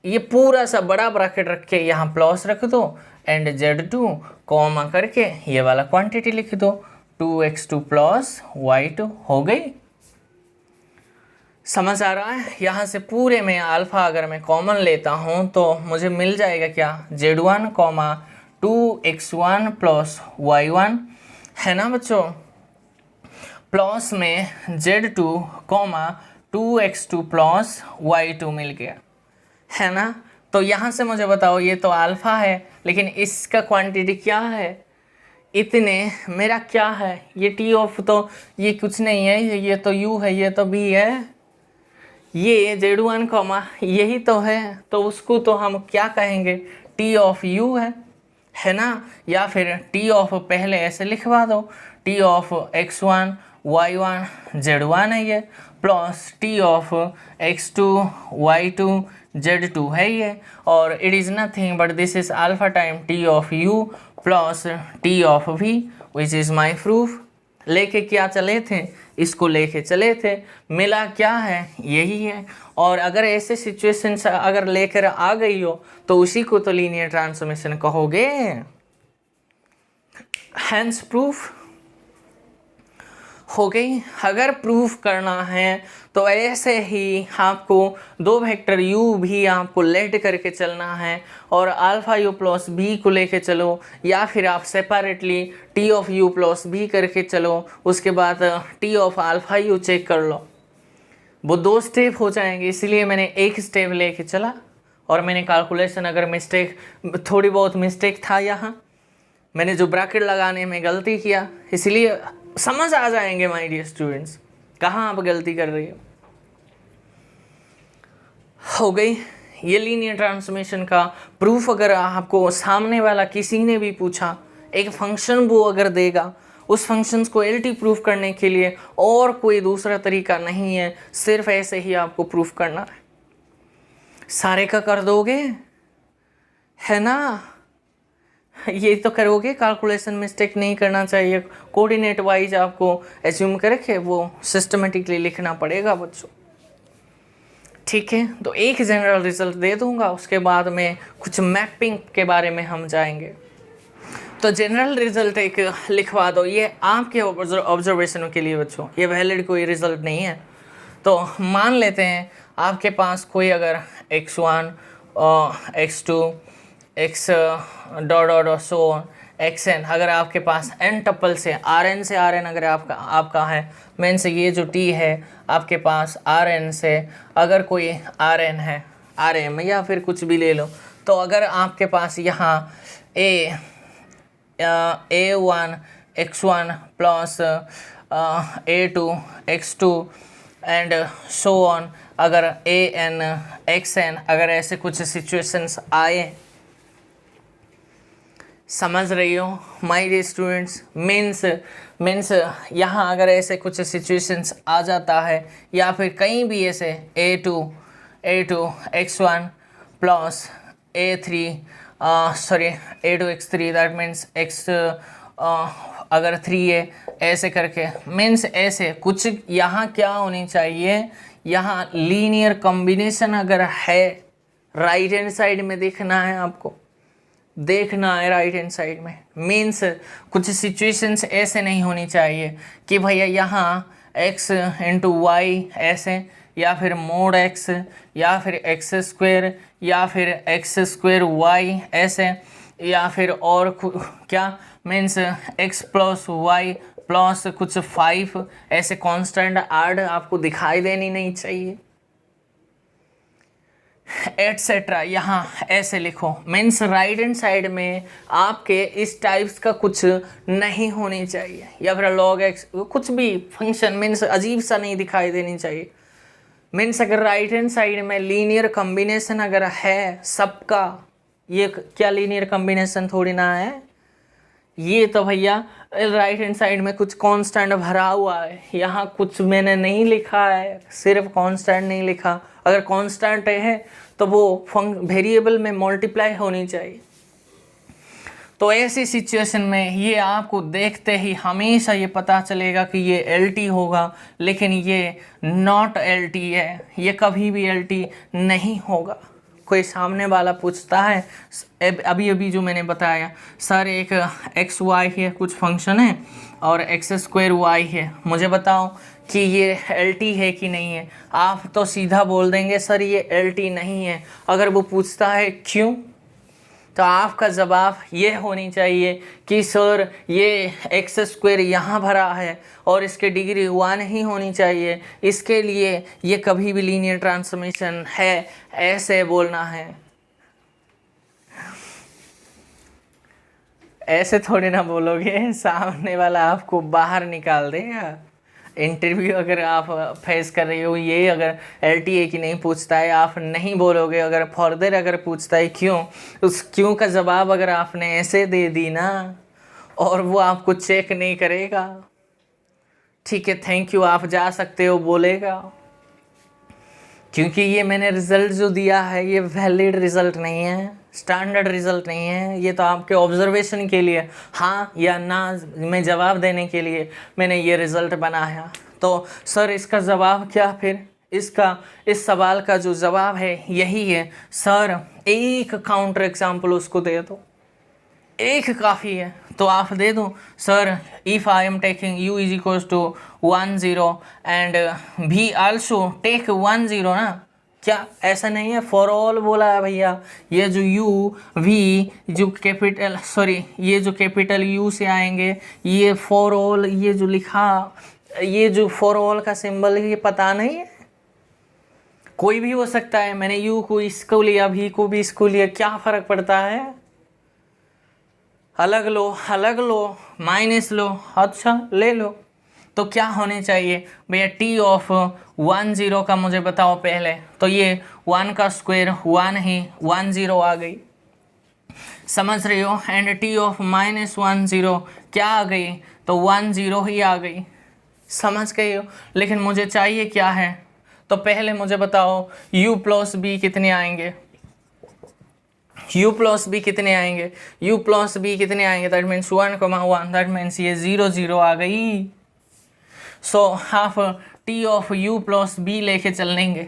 ये पूरा सा बड़ा ब्रैकेट रख के यहाँ प्लस रख दो एंड Z2 कॉमा करके ये वाला क्वांटिटी लिख दो, 2x2 प्लस y2 हो गई। समझ आ रहा है? यहाँ से पूरे में अल्फ़ा अगर मैं कॉमन लेता हूँ तो मुझे मिल जाएगा क्या, Z1 comma 2x1 plus y1, है ना बच्चों, प्लस में Z2 comma 2x2 plus y2 मिल गया, है ना। तो यहाँ से मुझे बताओ, ये तो अल्फ़ा है लेकिन इसका क्वांटिटी क्या है, इतने, मेरा क्या है, ये t ऑफ तो ये कुछ नहीं है, ये तो u है, ये तो b है, ये Z1 कॉमा यही तो है, तो उसको तो हम क्या कहेंगे, t ऑफ u है ना। या फिर t ऑफ पहले ऐसे लिखवा दो, t of x1 y1 z1 है ये, plus t of x2 y2 z2 है ये, और it is nothing but this is alpha time t of u plus t of v which is my proof. लेके क्या चले थे, इसको लेके चले थे, मिला क्या है, यही है। और अगर ऐसे सिचुएशन अगर लेकर आ गई हो तो उसी को तो लीनियर ट्रांसफॉर्मेशन कहोगे, हैंस प्रूफ हो गई। अगर प्रूफ करना है तो ऐसे ही आपको 2 वेक्टर u भी आपको लेट करके चलना है और अल्फ़ा u प्लस b को लेके चलो, या फिर आप separately t of u plus b करके चलो, उसके बाद t of alpha u check कर लो। वो 2 स्टेप हो जाएंगे, इसलिए मैंने एक स्टेप लेके चला, और मैंने कैलकुलेशन अगर मिस्टेक, थोड़ी बहुत मिस्टेक था यहाँ, मैंने जो ब्रैकेट लगाने में गलती किया, इसलिए समझ आ जाएंगे माय डियर स्टूडेंट्स कहाँ आप गलती कर रही हो गई। ये लीनियर ट्रांसफॉर्मेशन का प्रूफ अगर आपको सामने वाला किसी ने भी पूछा, एक फंक्शन वो अगर देगा, उस फंक्शंस को एलटी प्रूफ करने के लिए और कोई दूसरा तरीका नहीं है, सिर्फ ऐसे ही आपको प्रूफ करना है। सारे का कर दोगे है ना, ये तो करोगे, कैलकुलेशन मिस्टेक नहीं करना चाहिए, कोऑर्डिनेट वाइज आपको एज्यूम करके वो सिस्टमेटिकली लिखना पड़ेगा बच्चों, ठीक है। तो एक जनरल रिजल्ट दे दूंगा, उसके बाद में कुछ मैपिंग के बारे में हम जाएंगे। तो जनरल रिजल्ट एक लिखवा दो, ये आपके ऑब्जर्वेशनों के लिए बच्चों, ये वैलिड कोई रिजल्ट नहीं है। तो मान लेते हैं आपके पास कोई अगर x1 x2 x dot dot so xn, अगर आपके पास n टपल से Rn अगर आपका है, मेन से ये जो t है आपके पास Rn से अगर कोई Rn है, Rm या फिर कुछ भी ले लो, तो अगर आपके पास यहाँ a1 x1 plus a2 x2 and so on, अगर an xn, अगर ऐसे कुछ सिचुएशंस आए, समझ रही हो माय डियर स्टूडेंट्स, मीन्स यहाँ अगर ऐसे कुछ सिचुएशंस आ जाता है, या फिर कहीं भी ऐसे a2 x1 plus a3 a2 x3, that means x अगर 3 है, ऐसे करके, मीन्स ऐसे कुछ यहाँ क्या होनी चाहिए, यहाँ लीनियर कॉम्बिनेशन अगर है, राइट हैंड साइड में देखना है आपको, देखना है राइट हैंड साइड में। मीन्स कुछ सिचुएशंस ऐसे नहीं होनी चाहिए कि भैया यहाँ x इंटू वाई ऐसे, या फिर मोड x, या फिर x स्क्वेयर, या फिर x स्क्वेयर y ऐसे, या फिर और क्या, means x plus y plus कुछ 5 ऐसे कांस्टेंट ऐड आपको दिखाई देनी नहीं चाहिए, एटसेट्रा। यहाँ ऐसे लिखो, मीन्स राइट हैंड साइड में आपके इस टाइप्स का कुछ नहीं होनी चाहिए, या फिर log x कुछ भी फंक्शन मीन्स अजीब सा नहीं दिखाई देनी चाहिए। मीन्स अगर राइट हैंड साइड में लीनियर कॉम्बिनेशन अगर है सबका, ये क्या लीनियर कॉम्बिनेशन थोड़ी ना है, ये तो भैया राइट हैंड साइड में कुछ कांस्टेंट भरा हुआ है, यहाँ कुछ मैंने नहीं लिखा है, सिर्फ कांस्टेंट नहीं लिखा, अगर कांस्टेंट है तो वो वेरिएबल में मल्टीप्लाई होनी चाहिए। तो ऐसी सिचुएशन में ये आपको देखते ही हमेशा ये पता चलेगा कि ये LT होगा, लेकिन ये नॉट LT है, ये कभी भी LT नहीं होगा। कोई सामने वाला पूछता है, अभी जो मैंने बताया सर, एक एक्स वाई है कुछ फंक्शन है और एक्स स्क्वायर वाई है, मुझे बताओ कि ये LT है कि नहीं है, आप तो सीधा बोल देंगे सर ये LT नहीं है। अगर वो पूछता है क्यों, तो आपका जवाब ये होनी चाहिए कि सर ये एक्स स्क्वायर यहाँ भरा है और इसके डिग्री 1 ही होनी चाहिए, इसके लिए ये कभी भी लीनियर ट्रांसफॉर्मेशन है, ऐसे बोलना है। ऐसे थोड़ी ना बोलोगे, सामने वाला आपको बाहर निकाल देगा। इंटरव्यू अगर आप फेस कर रही हो, ये अगर LTA की नहीं पूछता है, आप नहीं बोलोगे। अगर फर्दर अगर पूछता है क्यों, उस क्यों का जवाब अगर आपने ऐसे दे दी ना, और वो आपको चेक नहीं करेगा, ठीक है थैंक यू आप जा सकते हो बोलेगा, क्योंकि ये मैंने रिज़ल्ट जो दिया है ये वैलिड रिज़ल्ट नहीं है, स्टैंडर्ड रिज़ल्ट नहीं है, ये तो आपके ऑब्जर्वेशन के लिए हाँ या ना में जवाब देने के लिए मैंने ये रिज़ल्ट बनाया। तो सर इसका जवाब क्या, फिर इसका इस सवाल का जो जवाब है यही है सर, एक काउंटर एग्जाम्पल उसको दे दो, एक काफ़ी है। तो आप दे दो sir, if I am taking u is equals to 1 0 and V also take 1 0 ना, क्या ऐसा नहीं है, फॉर ऑल बोला है भैया। ये जो u v जो कैपिटल ये जो कैपिटल u से आएंगे, ये फॉर ऑल, ये जो लिखा, ये जो फॉर ऑल का सिंबल है ये पता नहीं है, कोई भी हो सकता है, मैंने u को इसको लिया, v को भी इसको लिया, क्या फर्क पड़ता है? अलग लो, माइनस लो, अच्छा ले लो। तो क्या होने चाहिए भैया, टी ऑफ 1 0 का मुझे बताओ पहले। तो ये 1 का स्क्वायर 1 ही 1 0 आ गई, समझ रहे हो। एंड टी ऑफ -1 0 क्या आ गई? तो 1 0 ही आ गई, समझ गए हो। लेकिन मुझे चाहिए क्या है, तो पहले मुझे बताओ u प्लस बी कितने आएंगे, u प्लस बी कितने आएंगे, u प्लस बी कितने आएंगे, दैट मीन्स 1 1, दैट मीन्स ये 0 0 आ गई। So half T of u plus B लेके चलेंगे,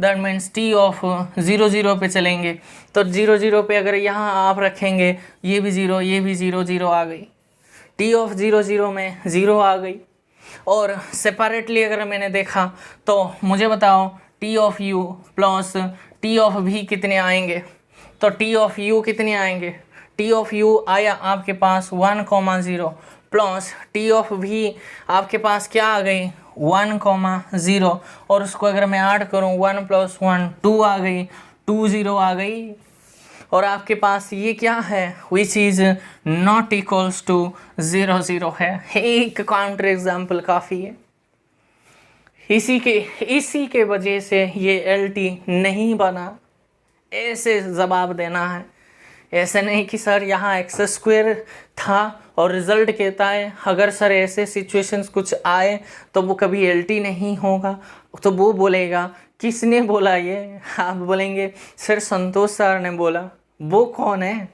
दैट मीन्स टी ऑफ 0 0 पे चलेंगे। तो 0 0 पे अगर यहाँ आप रखेंगे, ये भी 0 ये भी 0 0 आ गई, टी ऑफ 0 0 में 0 आ गई। और सेपरेटली अगर मैंने देखा तो मुझे बताओ T of u plus T of v कितने आएंगे। तो टी ऑफ u कितने आएंगे, टी ऑफ u आया आपके पास 1 0 प्लस टी ऑफ v आपके पास क्या आ गई 1 0, और उसको अगर मैं ऐड करूँ 1 + 1 2 आ गई, 2 0 आ गई। और आपके पास ये क्या है, which is not equals to 0 0 है। एक काउंटर एग्जाम्पल काफ़ी है। इसी के वजह से ये LT नहीं बना। ऐसे जवाब देना है, ऐसे नहीं कि सर यहाँ x² था और रिजल्ट कहता है अगर सर ऐसे सिचुएशंस कुछ आए तो वो कभी LT नहीं होगा। तो वो बोलेगा किसने बोला ये, आप बोलेंगे सर संतोष सर ने बोला। वो कौन है?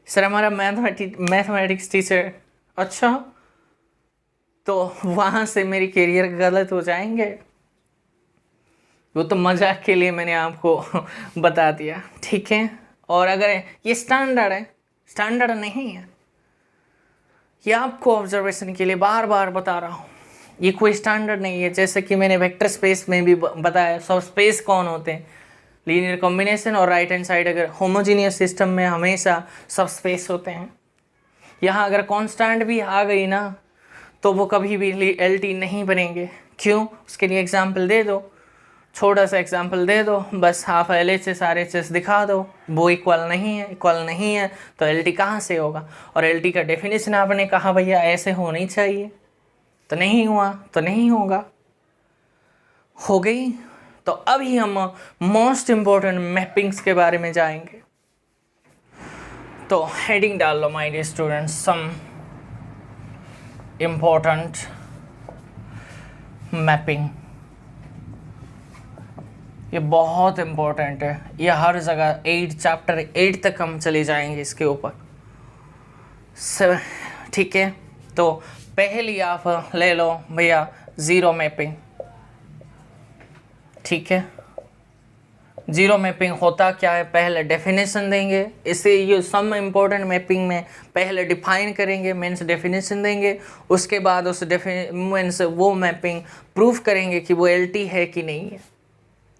सर हमारा मैथमेटिक्स टीचर। अच्छा, तो वहाँ से मेरी करियर गलत हो जाएंगे? वो तो मजाक के लिए मैंने आपको बता दिया, ठीक है। और अगर ये स्टैंडर्ड है, स्टैंडर्ड नहीं है, ये आपको ऑब्जर्वेशन के लिए बार बार बता रहा हूँ, ये कोई स्टैंडर्ड नहीं है। जैसे कि मैंने वेक्टर स्पेस में भी बताया, सब स्पेस कौन होते हैं, लीनियर कॉम्बिनेशन और राइट हैंड साइड अगर होमोजीनियस सिस्टम में हमेशा सब स्पेस होते हैं। यहाँ अगर कांस्टेंट भी आ गई ना तो वो कभी भी LT नहीं बनेंगे। क्यों? उसके लिए एग्जाम्पल दे दो, छोटा सा एग्जाम्पल दे दो, बस हाफ LHS RHS दिखा दो। वो इक्वल नहीं है तो LT कहाँ से होगा? और LT का डेफिनेशन आपने कहा भैया ऐसे होनी चाहिए, तो नहीं हुआ तो नहीं होगा, हो गई। तो अभी हम मोस्ट इम्पोर्टेंट मैपिंग्स के बारे में जाएंगे। तो हेडिंग डाल लो my dear students, some important mapping. ये बहुत इम्पोर्टेंट है, ये हर जगह चैप्टर 8 तक हम चले जाएंगे इसके ऊपर, ठीक है। तो पहली आप ले लो भैया ज़ीरो मैपिंग, ठीक है। ज़ीरो मैपिंग होता क्या है, पहले डेफिनेशन देंगे, इसे ये सम इम्पोर्टेंट मैपिंग में पहले डिफाइन करेंगे, मीन्स डेफिनेशन देंगे, उसके बाद उस मीन्स वो मैपिंग प्रूफ करेंगे कि वो LT है कि नहीं है,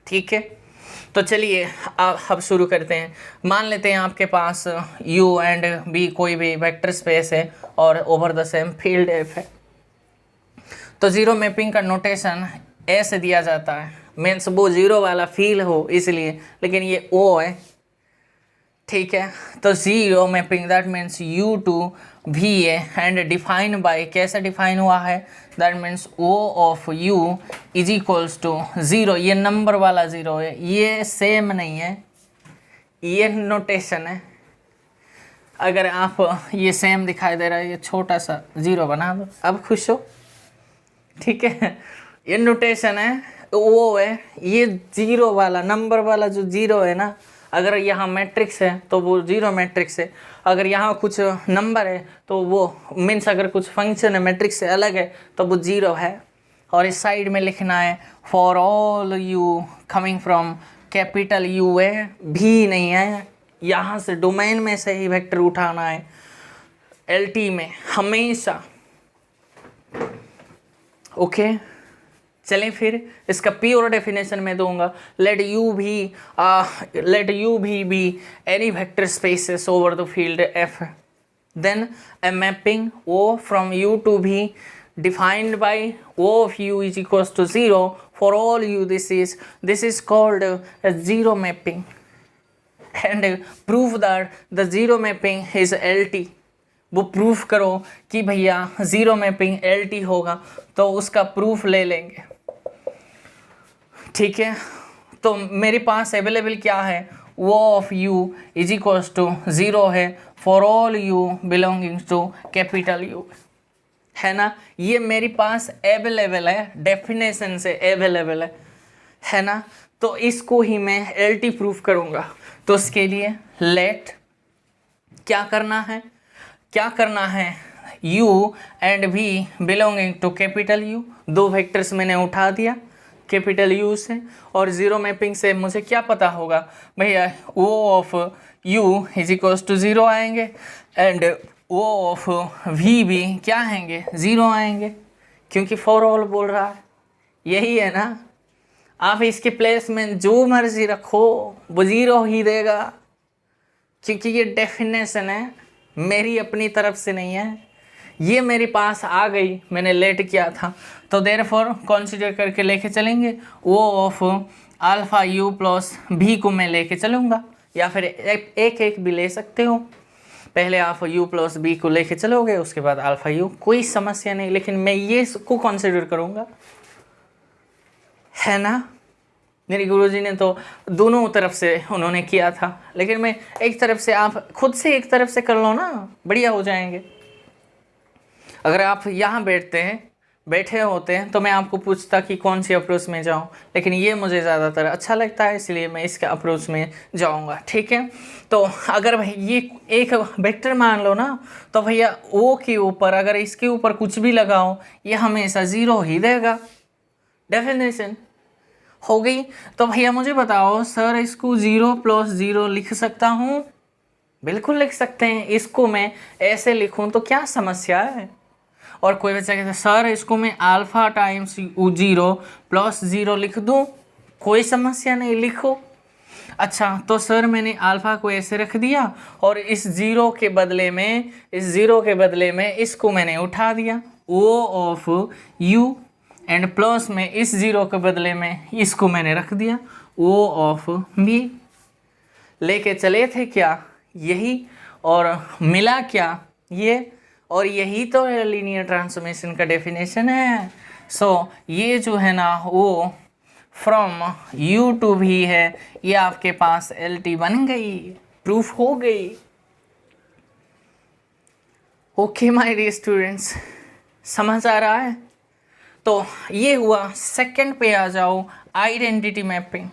ठीक है। तो चलिए अब शुरू करते हैं। मान लेते हैं आपके पास U एंड B कोई भी वेक्टर स्पेस है और over the same field F है। तो ज़ीरो मैपिंग का नोटेशन ऐसे दिया जाता है, मीन्स वो ज़ीरो वाला फील हो इसलिए, लेकिन ये O है, ठीक है। तो zero mapping that means U to V है एंड डिफाइन बाय, कैसे डिफाइन हुआ है, that means O of U is equals to 0। ये नंबर वाला 0 है, ये सेम नहीं है, ये नोटेशन है। अगर आप ये सेम दिखाई दे रहा है, ये छोटा सा 0 बना दो, अब खुश हो, ठीक है। ये नोटेशन है, वो है, ये 0 वाला नंबर वाला जो 0 है ना, अगर यहाँ मैट्रिक्स है तो वो 0 मैट्रिक्स है, अगर यहाँ कुछ नंबर है तो वो मीन्स अगर कुछ फंक्शन है मैट्रिक्स से अलग है तो वो 0 है। और इस साइड में लिखना है for all U coming from capital U है, भी नहीं है, यहाँ से डोमेन में से ही वेक्टर उठाना है LT में हमेशा, ओके। चलें फिर इसका प्योर डेफिनेशन में दूंगा, let U V be any vector spaces over the field F, then a mapping O from U to V defined by O of U is equals to 0 for all u this is called a zero mapping, and prove that the zero mapping is LT. वो proof करो कि भैया zero mapping LT होगा, तो उसका proof ले लेंगे, ठीक है। तो मेरे पास अवेलेबल क्या है, वो of u is equals to 0 है for all u belonging to capital U, है ना। ये मेरे पास अवेलेबल है, डेफिनेशन से अवेलेबल है ना। तो इसको ही मैं LT प्रूफ करूँगा। तो उसके लिए लेट क्या करना है u and v belonging to capital U, दो वेक्टर्स मैंने उठा दिया कैपिटल U से, और ज़ीरो मैपिंग से मुझे क्या पता होगा भैया, O of u is equals to 0 आएंगे एंड O ऑफ v भी क्या आएंगे, 0 आएंगे, क्योंकि फॉर ऑल बोल रहा है, यही है ना। आप इसके प्लेस में जो मर्जी रखो वो 0 ही देगा, क्योंकि ये डेफिनेशन है, मेरी अपनी तरफ से नहीं है, ये मेरे पास आ गई, मैंने लेट किया था। तो देयरफॉर कंसीडर करके लेके चलेंगे, O of alpha u plus v को मैं लेके चलूँगा, या फिर एक भी ले सकते हो। पहले आप u प्लस b को लेके चलोगे, उसके बाद अल्फ़ा u, कोई समस्या नहीं, लेकिन मैं ये को कंसीडर करूँगा, है ना। मेरे गुरुजी ने तो दोनों तरफ से उन्होंने किया था, लेकिन मैं एक तरफ से, आप खुद से एक तरफ से कर लो ना, बढ़िया हो जाएंगे। अगर आप यहाँ बैठे होते हैं तो मैं आपको पूछता कि कौन सी अप्रोच में जाऊँ, लेकिन ये मुझे ज़्यादातर अच्छा लगता है, इसलिए मैं इसके अप्रोच में जाऊँगा, ठीक है। तो अगर भाई ये एक वेक्टर मान लो ना, तो भैया O के ऊपर अगर इसके ऊपर कुछ भी लगाओ, ये हमेशा 0 ही देगा, डेफिनेशन हो गई। तो भैया मुझे बताओ सर, इसको 0 प्लस 0 लिख सकता हूँ? बिल्कुल लिख सकते हैं। इसको मैं ऐसे लिखूँ तो क्या समस्या है? और कोई बच्चा कहता है सर इसको मैं अल्फ़ा टाइम्स 0 प्लस 0 लिख दूँ, कोई समस्या नहीं, लिखो। अच्छा, तो सर मैंने अल्फ़ा को ऐसे रख दिया और इस ज़ीरो के बदले में इसको मैंने उठा दिया, O of u, and plus में इस 0 के बदले में इसको मैंने रख दिया, O ऑफ v। लेके चले थे क्या, यही, और मिला क्या, ये, और यही तो लीनियर ट्रांसफॉर्मेशन का डेफिनेशन है। सो ये जो है ना वो फ्रॉम u टू v है, ये आपके पास LT बन गई, प्रूफ हो गई। ओके माय डियर स्टूडेंट्स, समझ आ रहा है? तो ये हुआ। सेकंड पे आ जाओ, आइडेंटिटी मैपिंग।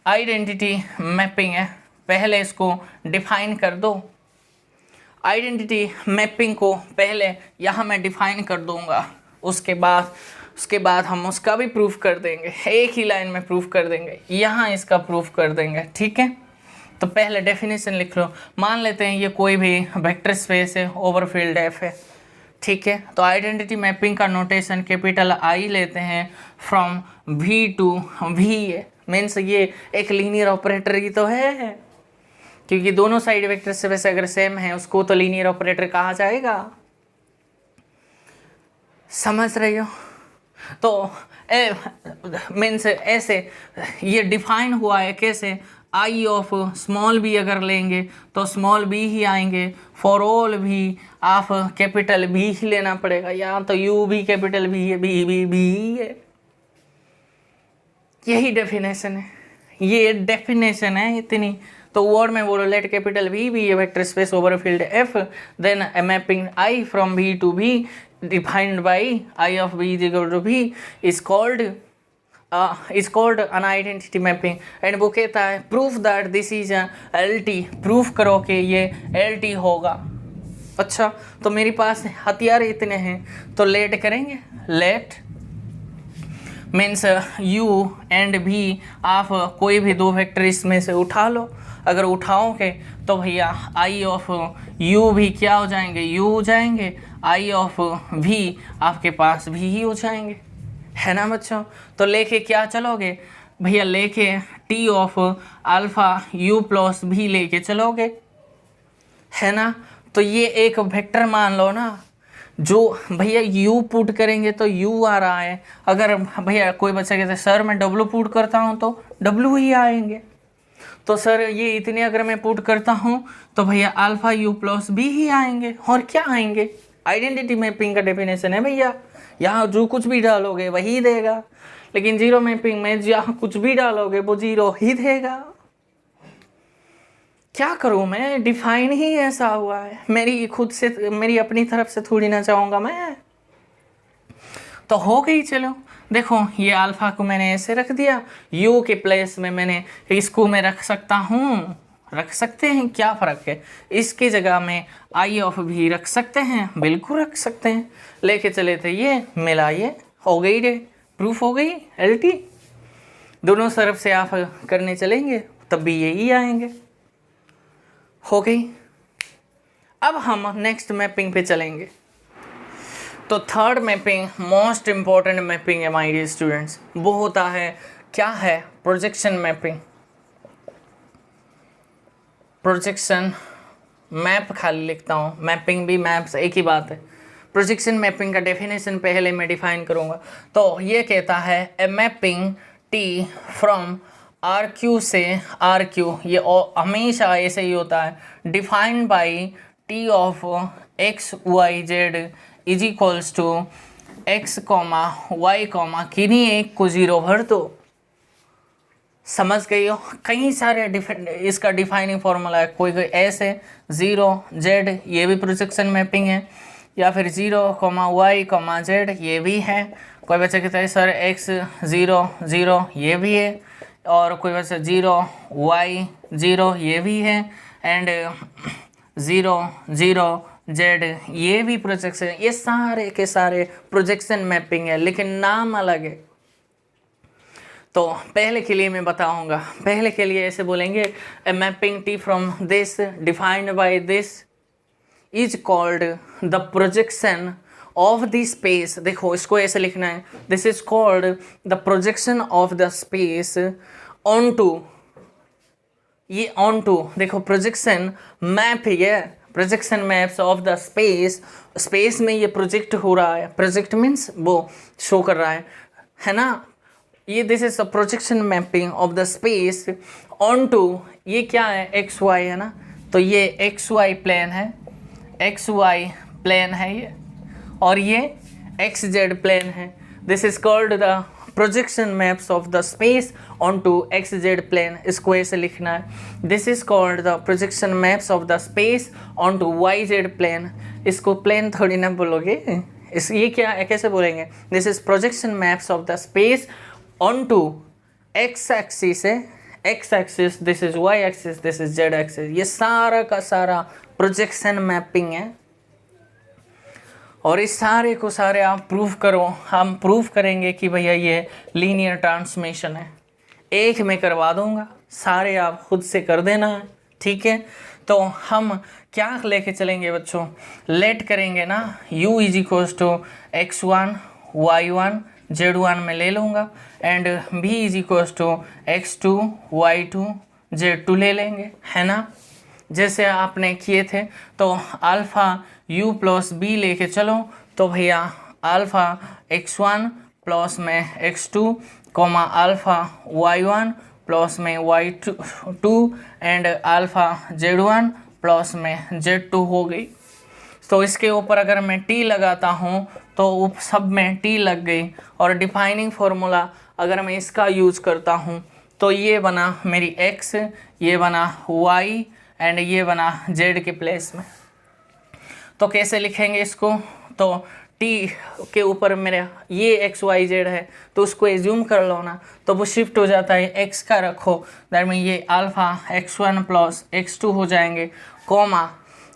आइडेंटिटी मैपिंग है, पहले इसको डिफाइन कर दो। आइडेंटिटी मैपिंग को पहले यहाँ मैं डिफाइन कर दूंगा, उसके बाद हम उसका भी प्रूफ कर देंगे, एक ही लाइन में प्रूफ कर देंगे, यहाँ इसका प्रूफ कर देंगे, ठीक है। तो पहले डेफिनेशन लिख लो। मान लेते हैं ये कोई भी वेक्टर स्पेस है, ओवरफिल्ड F है, ठीक है। तो आइडेंटिटी मैपिंग का नोटेशन कैपिटल I लेते हैं, from V to V, means ये एक लीनियर ऑपरेटर ही तो है, क्योंकि दोनों साइड वेक्टर से वैसे अगर सेम है उसको तो लीनियर ऑपरेटर कहा जाएगा। समझ रहे हो? तो मीन्स ऐसे ये डिफाइन हुआ है कैसे, I ऑफ स्मॉल b अगर लेंगे तो स्मॉल b ही आएंगे, फॉर ऑल भी आप कैपिटल B ही लेना पड़ेगा, या तो u भी कैपिटल B है, b ही है। यही डेफिनेशन है, ये डेफिनेशन है इतनी। तो वर्ड में बोलो, let capital V be a vector space over field F, then a mapping I from V to V defined by I of V is equal to V is called an identity mapping, and वो कहता है prove that this is a LT, proof करो कि ये LT होगा। अच्छा, तो मेरे पास हथियार इतने हैं, तो लेट करेंगे। Let means u and v, आप कोई भी दो वेक्टर इसमें से उठा लो। अगर उठाओगे तो भैया I ऑफ u भी क्या हो जाएंगे, u हो जाएंगे, I ऑफ v आपके पास भी ही हो जाएंगे, है ना बच्चों। तो लेके क्या चलोगे भैया, लेके t of alpha u plus v लेके चलोगे, है ना। तो ये एक वेक्टर मान लो ना, जो भैया u पुट करेंगे तो u आ रहा है, अगर भैया कोई बच्चा कहता है सर मैं w पुट करता हूँ तो w ही आएंगे। तो सर ये इतने अगर मैं पुट करता हूँ तो भैया अल्फा u प्लस बी ही आएंगे, और क्या आएंगे। आइडेंटिटी मैपिंग का डेफिनेशन है भैया, यहाँ जो कुछ भी डालोगे वही देगा, लेकिन जीरो मैपिंग में जहाँ कुछ भी डालोगे वो जीरो ही देगा। क्या करूँ मैं, डिफाइन ही ऐसा हुआ है, मेरी खुद से मेरी अपनी तरफ से थोड़ी ना चाहूँगा मैं। तो हो गई, चलो देखो ये अल्फ़ा को मैंने ऐसे रख दिया, u के प्लेस में मैंने इसको मैं रख सकता हूँ, रख सकते हैं, क्या फ़र्क है। इसकी जगह में आई ऑफ भी रख सकते हैं, बिल्कुल रख सकते हैं। लेके चले थे ये मिला, ये हो गई रे, प्रूफ हो गई एलटी। दोनों तरफ से आप करने चलेंगे तब भी यही आएंगे, हो गई। अब हम नेक्स्ट मैपिंग पे चलेंगे। तो third mapping most important mapping है माय डियर स्टूडेंट्स, वो होता है क्या है, प्रोजेक्शन मैपिंग। प्रोजेक्शन मैप खाली लिखता हूँ, मैपिंग भी मैप्स एक ही बात है। प्रोजेक्शन मैपिंग का डेफिनेशन पहले मैं डिफाइन करूँगा। तो ये कहता है a mapping T from R Q से आर क्यू, ये हमेशा ऐसे ही होता है, defined by T of x y z is equals to x comma y comma किन्हीं एक को जीरो भर दो। समझ गई हो, कई सारे इसका डिफाइनिंग फॉर्मूला है, कोई कोई ऐसे ज़ीरो जेड ये भी प्रोजेक्शन मैपिंग है, या फिर zero comma y comma z ये भी है। कोई बच्चा कहता है सर एक्स ज़ीरो ज़ीरो ये भी है, और कोई बच्चा ज़ीरो वाई ज़ीरो ये भी है, एंड ज़ीरो ज़ीरो जेड ये भी प्रोजेक्शन। ये सारे के सारे प्रोजेक्शन मैपिंग है, लेकिन नाम अलग है। तो पहले के लिए मैं बताऊंगा, पहले के लिए ऐसे बोलेंगे a mapping T from this defined by this is called the projection of the space. देखो इसको ऐसे लिखना है, this is called the projection of the space on to, ये ऑन टू देखो प्रोजेक्शन मैप है, projection maps of the space, space में ये प्रोजेक्ट हो रहा है, प्रोजेक्ट मीन्स वो शो कर रहा है ना। ये this is the projection mapping of the space on to, ये क्या है एक्स वाई है ना, तो ये एक्स वाई प्लेन है, एक्स वाई प्लेन है ये, और ये एक्स जेड प्लेन है। This is called the projection maps of the space on to x z plane, इसको ऐसे लिखना है। This is called the projection maps of the space on to y z plane, इसको plane थोड़ी ना बोलोगे, इस ये क्या है, कैसे बोलेंगे। This is projection maps of the space on to x axis है, x axis, this is y axis, this is z axis, ये सारा का सारा प्रोजेक्शन मैपिंग है। और इस सारे को सारे आप प्रूफ करो, हम प्रूफ करेंगे कि भैया ये लीनियर ट्रांसमिशन है। एक मैं करवा दूंगा, सारे आप खुद से कर देना है, ठीक है। तो हम क्या लेके चलेंगे बच्चों, लेट करेंगे ना, u is equals to x1 y1 z1 में ले लूँगा, and b is equals to x2 y2 z2 ले लेंगे, है ना, जैसे आपने किए थे। तो अल्फ़ा u प्लस बी लेके चलो, तो भैया अल्फ़ा x1 प्लस में x2 comma alpha y1 plus में y2 and alpha z1 plus में z2 हो गई। तो इसके ऊपर अगर मैं t लगाता हूँ तो सब में t लग गई, और डिफाइनिंग फार्मूला अगर मैं इसका यूज़ करता हूँ तो ये बना मेरी x, ये बना y एंड ये बना z के प्लेस में। तो कैसे लिखेंगे इसको, तो t के ऊपर मेरा ये x y z है तो उसको एज्यूम कर लो ना, तो वो शिफ्ट हो जाता है, x का रखो, दैट मीन ये अल्फ़ा x1 प्लस x2 हो जाएंगे, कॉमा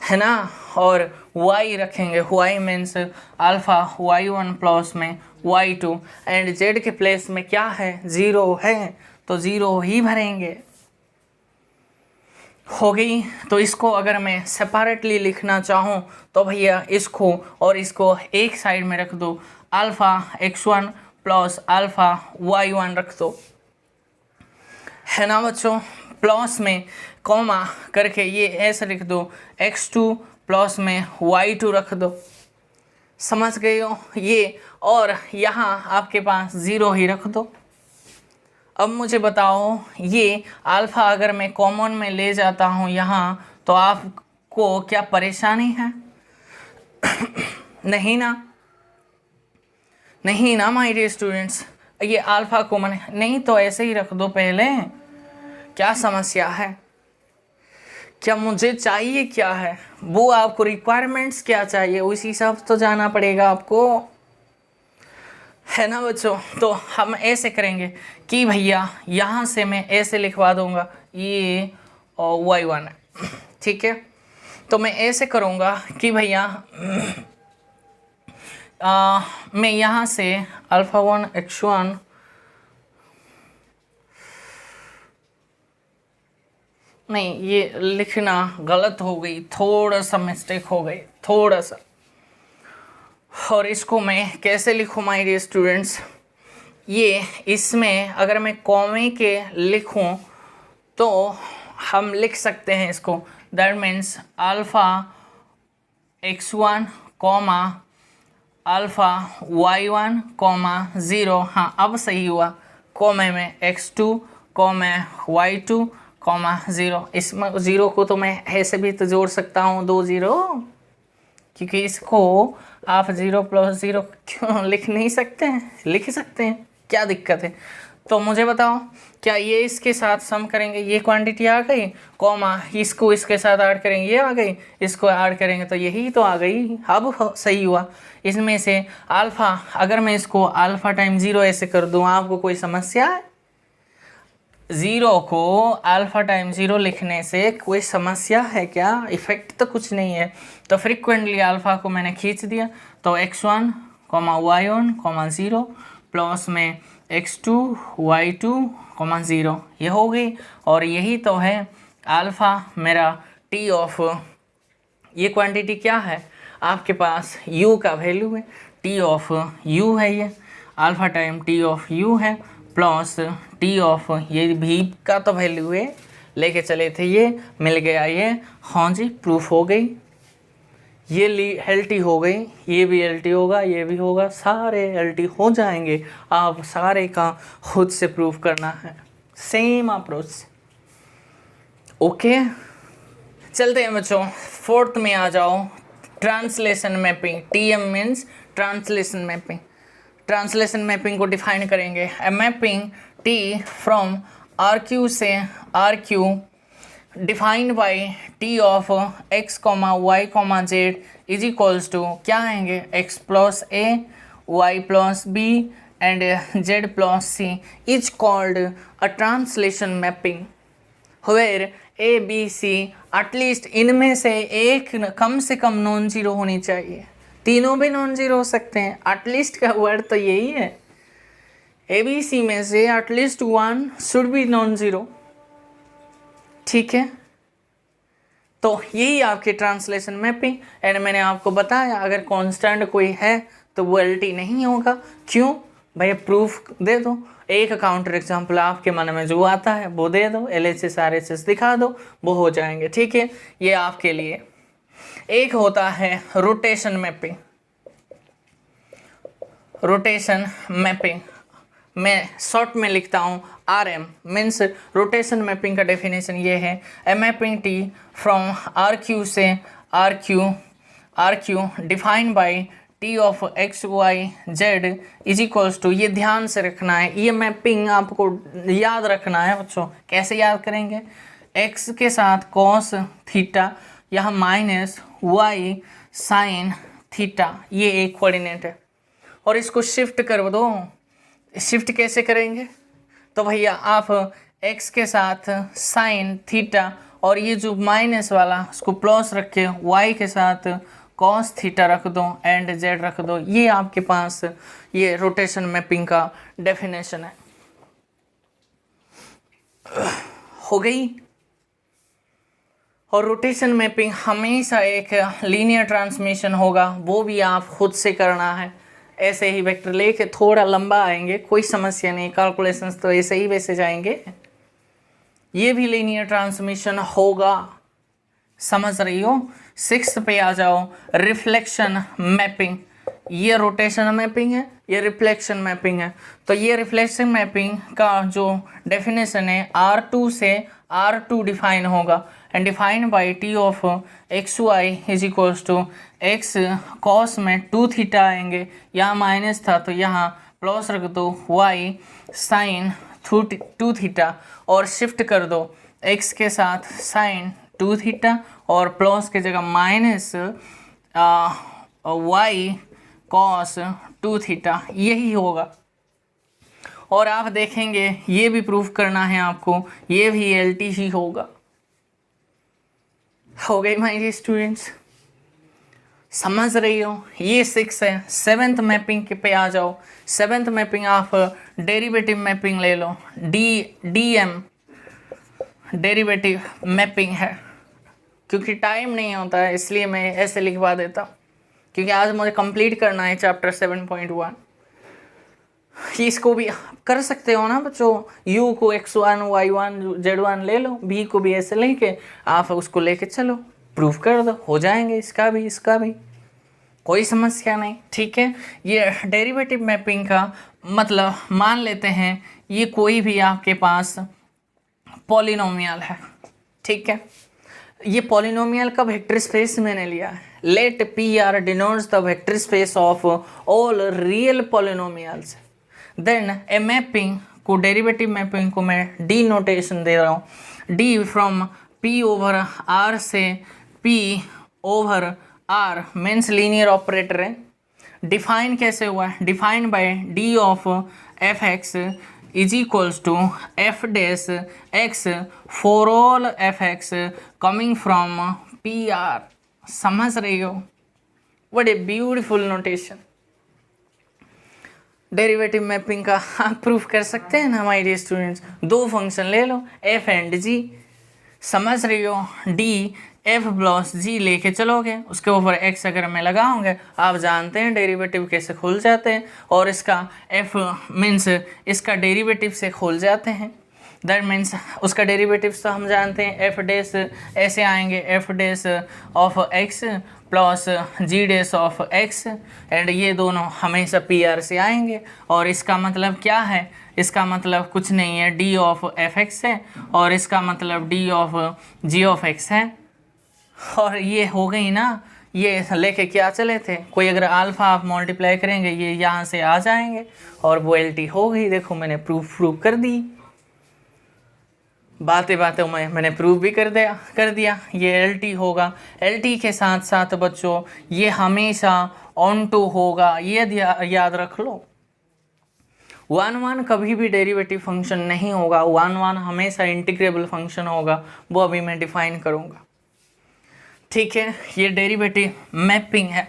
है ना, और y रखेंगे, y means alpha y1 plus में y2, एंड z के प्लेस में क्या है, ज़ीरो है, तो ज़ीरो ही भरेंगे, हो गई। तो इसको अगर मैं सेपरेटली लिखना चाहूँ तो भैया इसको और इसको एक साइड में रख दो, alpha x1 plus alpha y1 रख दो, है ना बच्चों, प्लस में कॉमा करके ये ऐसे लिख दो, x2 प्लस में y2 रख दो, समझ गए हो ये, और यहाँ आपके पास 0 ही रख दो। अब मुझे बताओ ये अल्फ़ा अगर मैं कॉमन में ले जाता हूँ यहाँ, तो आपको क्या परेशानी है? नहीं ना, नहीं ना माय डियर स्टूडेंट्स, ये अल्फ़ा कॉमन है नहीं, तो ऐसे ही रख दो पहले। क्या समस्या है? क्या मुझे चाहिए क्या है, वो आपको रिक्वायरमेंट्स क्या चाहिए, उसी हिसाब से तो जाना पड़ेगा आपको, है ना बच्चों। तो हम ऐसे करेंगे कि भैया यहाँ से मैं ऐसे लिखवा दूंगा ये y1 है, ठीक है। तो मैं ऐसे करूँगा कि भैया मैं यहाँ से α1 x1 नहीं, ये लिखना गलत हो गई, थोड़ा सा मिस्टेक हो गई, थोड़ा सा। और इसको मैं कैसे लिखूँ माय डियर स्टूडेंट्स, ये इसमें अगर मैं कॉमे के लिखूँ तो हम लिख सकते हैं इसको, that means α(x1) comma α(y1) 0। हाँ अब सही हुआ, कॉमे में x2 कॉमे y2 0। इसमें 0 को तो मैं ऐसे भी तो जोड़ सकता हूँ 2 0, क्योंकि इसको आप 0 + 0 क्यों लिख नहीं सकते हैं? लिख सकते हैं, क्या दिक्कत है? तो मुझे बताओ क्या ये इसके साथ सम करेंगे, ये क्वांटिटी आ गई, कॉमा इसको इसके साथ ऐड करेंगे, ये आ गई, इसको ऐड करेंगे तो यही तो आ गई। अब सही हुआ। इसमें से अल्फ़ा अगर मैं इसको अल्फ़ा टाइम 0 ऐसे कर दूँ, आपको कोई समस्या है? 0 को अल्फ़ा टाइम 0 लिखने से कोई समस्या है क्या? इफेक्ट तो कुछ नहीं है। तो फ्रिक्वेंटली अल्फ़ा को मैंने खींच दिया, तो x1, y1, 0 प्लस में x2, y2, 0 ये हो गई। और यही तो है अल्फ़ा मेरा t ऑफ, ये क्वांटिटी क्या है आपके पास, u का वैल्यू है, t ऑफ u है, ये alpha time t of u है, प्लस t ऑफ ये भी का तो वैल्यू है, लेके चले थे, ये मिल गया, ये हाँ जी प्रूफ हो गई। ये एल टी हो गई, ये भी एल टी होगा, ये भी होगा, सारे एल टी हो जाएंगे। आप सारे का खुद से प्रूफ करना है, सेम अप्रोच। ओके चलते हैं बच्चों, 4th में आ जाओ, translation mapping. TM means translation mapping. Translation mapping को डिफाइन करेंगे, a mapping T from RQ से RQ defined by T of x, y, z is equals to क्या आएंगे, x + a, y + b and z + c is called a translation mapping where a, b, c at least इनमें से एक कम से कम non zero होनी चाहिए। तीनों भी नॉन जीरो हो सकते हैं, एटलीस्ट का वर्ड तो यही है। ए बी सी में से at least 1 should be non zero, ठीक है। तो यही आपकी ट्रांसलेशन मैपिंग। एंड मैंने आपको बताया अगर कांस्टेंट कोई है तो वो एलटी नहीं होगा। क्यों भैया? प्रूफ दे दो, एक काउंटर एग्जाम्पल आपके मन में जो आता है वो दे दो, LHS RHS दिखा दो, वो हो जाएंगे, ठीक है। ये आपके लिए। एक होता है रोटेशन मैपिंग। रोटेशन मैपिंग मैं शॉर्ट में लिखता हूँ RM मीन्स रोटेशन मैपिंग का डेफिनेशन ये है, a mapping T from RQ से RQ defined by T of x, y, z is equals to, ये ध्यान से रखना है, ये मैपिंग आपको याद रखना है बच्चों। कैसे याद करेंगे? x के साथ cos थीटा, यहाँ माइनस y साइन थीटा, ये एक कोऑर्डिनेट है। और इसको शिफ्ट कर दो। शिफ्ट कैसे करेंगे? तो भैया आप x के साथ साइन थीटा और ये जो माइनस वाला उसको प्लस रख के y के साथ कॉस थीटा रख दो एंड z रख दो। ये आपके पास ये रोटेशन मैपिंग का डेफिनेशन है। हो गई। और रोटेशन मैपिंग हमेशा एक लीनियर ट्रांसमिशन होगा, वो भी आप खुद से करना है। ऐसे ही वेक्टर लेके थोड़ा लंबा आएंगे, कोई समस्या नहीं, कैलकुलेशंस तो ऐसे ही वैसे जाएंगे। ये भी लीनियर ट्रांसमिशन होगा, समझ रही हो। 6th पे आ जाओ, रिफ्लेक्शन मैपिंग। ये रोटेशन मैपिंग है, ये रिफ्लेक्शन मैपिंग है। तो ये रिफ्लेक्शन मैपिंग का जो डेफिनेशन है R2 से R2 डिफाइन होगा and define by T of x y is equals to x cos में 2 थीटा आएंगे, यहाँ माइनस था तो यहाँ प्लस रख दो, वाई साइन 2 थीटा और शिफ्ट कर दो x के साथ साइन 2 थीटा और प्लस के जगह माइनस वाई कॉस 2 थीटा, यही होगा। और आप देखेंगे ये भी प्रूफ करना है आपको, ये भी एल टी ही होगा। हो गई माय डियर स्टूडेंट्स, समझ रही हो? ये 6 है। 7th मैपिंग के पे आ जाओ। 7th मैपिंग आप डेरिवेटिव मैपिंग ले लो, DM डेरिवेटिव मैपिंग है। क्योंकि टाइम नहीं होता है इसलिए मैं ऐसे लिखवा देता हूँ, क्योंकि आज मुझे कंप्लीट करना है चैप्टर 7.1। इसको भी कर सकते हो ना बच्चों, u को x1 y1 z1 ले लो, b को भी ऐसे लेके आप उसको लेके चलो, प्रूफ कर दो, हो जाएंगे इसका भी कोई समस्या नहीं। ठीक है, ये डेरिवेटिव मैपिंग का मतलब मान लेते हैं ये कोई भी आपके पास पॉलिनोमियल है। ठीक है, ये पॉलिनोमियल का वेक्टर स्पेस मैंने लिया है। Let PR denotes the vector space of all real polynomials. Then a mapping को, डेरिवेटिव मैपिंग को मैं डी नोटेशन दे रहा हूँ। D from P over R से P over R means linear operator है। डिफाइन कैसे हुआ है? Define by D of f x is equals to f dash x for all f x coming from PR। समझ रही हो? What a beautiful notation. Derivative mapping का आप proof कर सकते हैं ना माय डियर स्टूडेंट्स। 2 फंक्शन ले लो f एंड g, समझ रही हो? डी f प्लस g लेके चलोगे, उसके ऊपर x अगर मैं लगाऊंगे, आप जानते हैं डेरिवेटिव कैसे खुल जाते हैं, और इसका f मीन्स इसका डेरिवेटिव से खुल जाते हैं। दैट मीन्स उसका डेरिवेटिव तो हम जानते हैं, f डैश ऐसे आएंगे, f dash of x plus g dash of x, and ये दोनों हमेशा PR से आएंगे। और इसका मतलब क्या है? इसका मतलब कुछ नहीं है, d ऑफ fx है और इसका मतलब d of g of x है। और ये हो गई ना, ये लेके क्या चले थे, कोई अगर अल्फ़ा आप मल्टीप्लाई करेंगे ये यहाँ से आ जाएंगे और वो LT हो गई। देखो मैंने प्रूफ कर दी, बातें मैंने प्रूफ भी कर दिया ये LT होगा। LT के साथ साथ बच्चों ये हमेशा ऑन टू होगा, ये याद रख लो। 1 कभी भी डेरिवेटिव फंक्शन नहीं होगा, 1 हमेशा इंटीग्रेबल फंक्शन होगा, वो अभी मैं डिफाइन करूँगा। ठीक है, ये डेरिवेटिव मैपिंग है।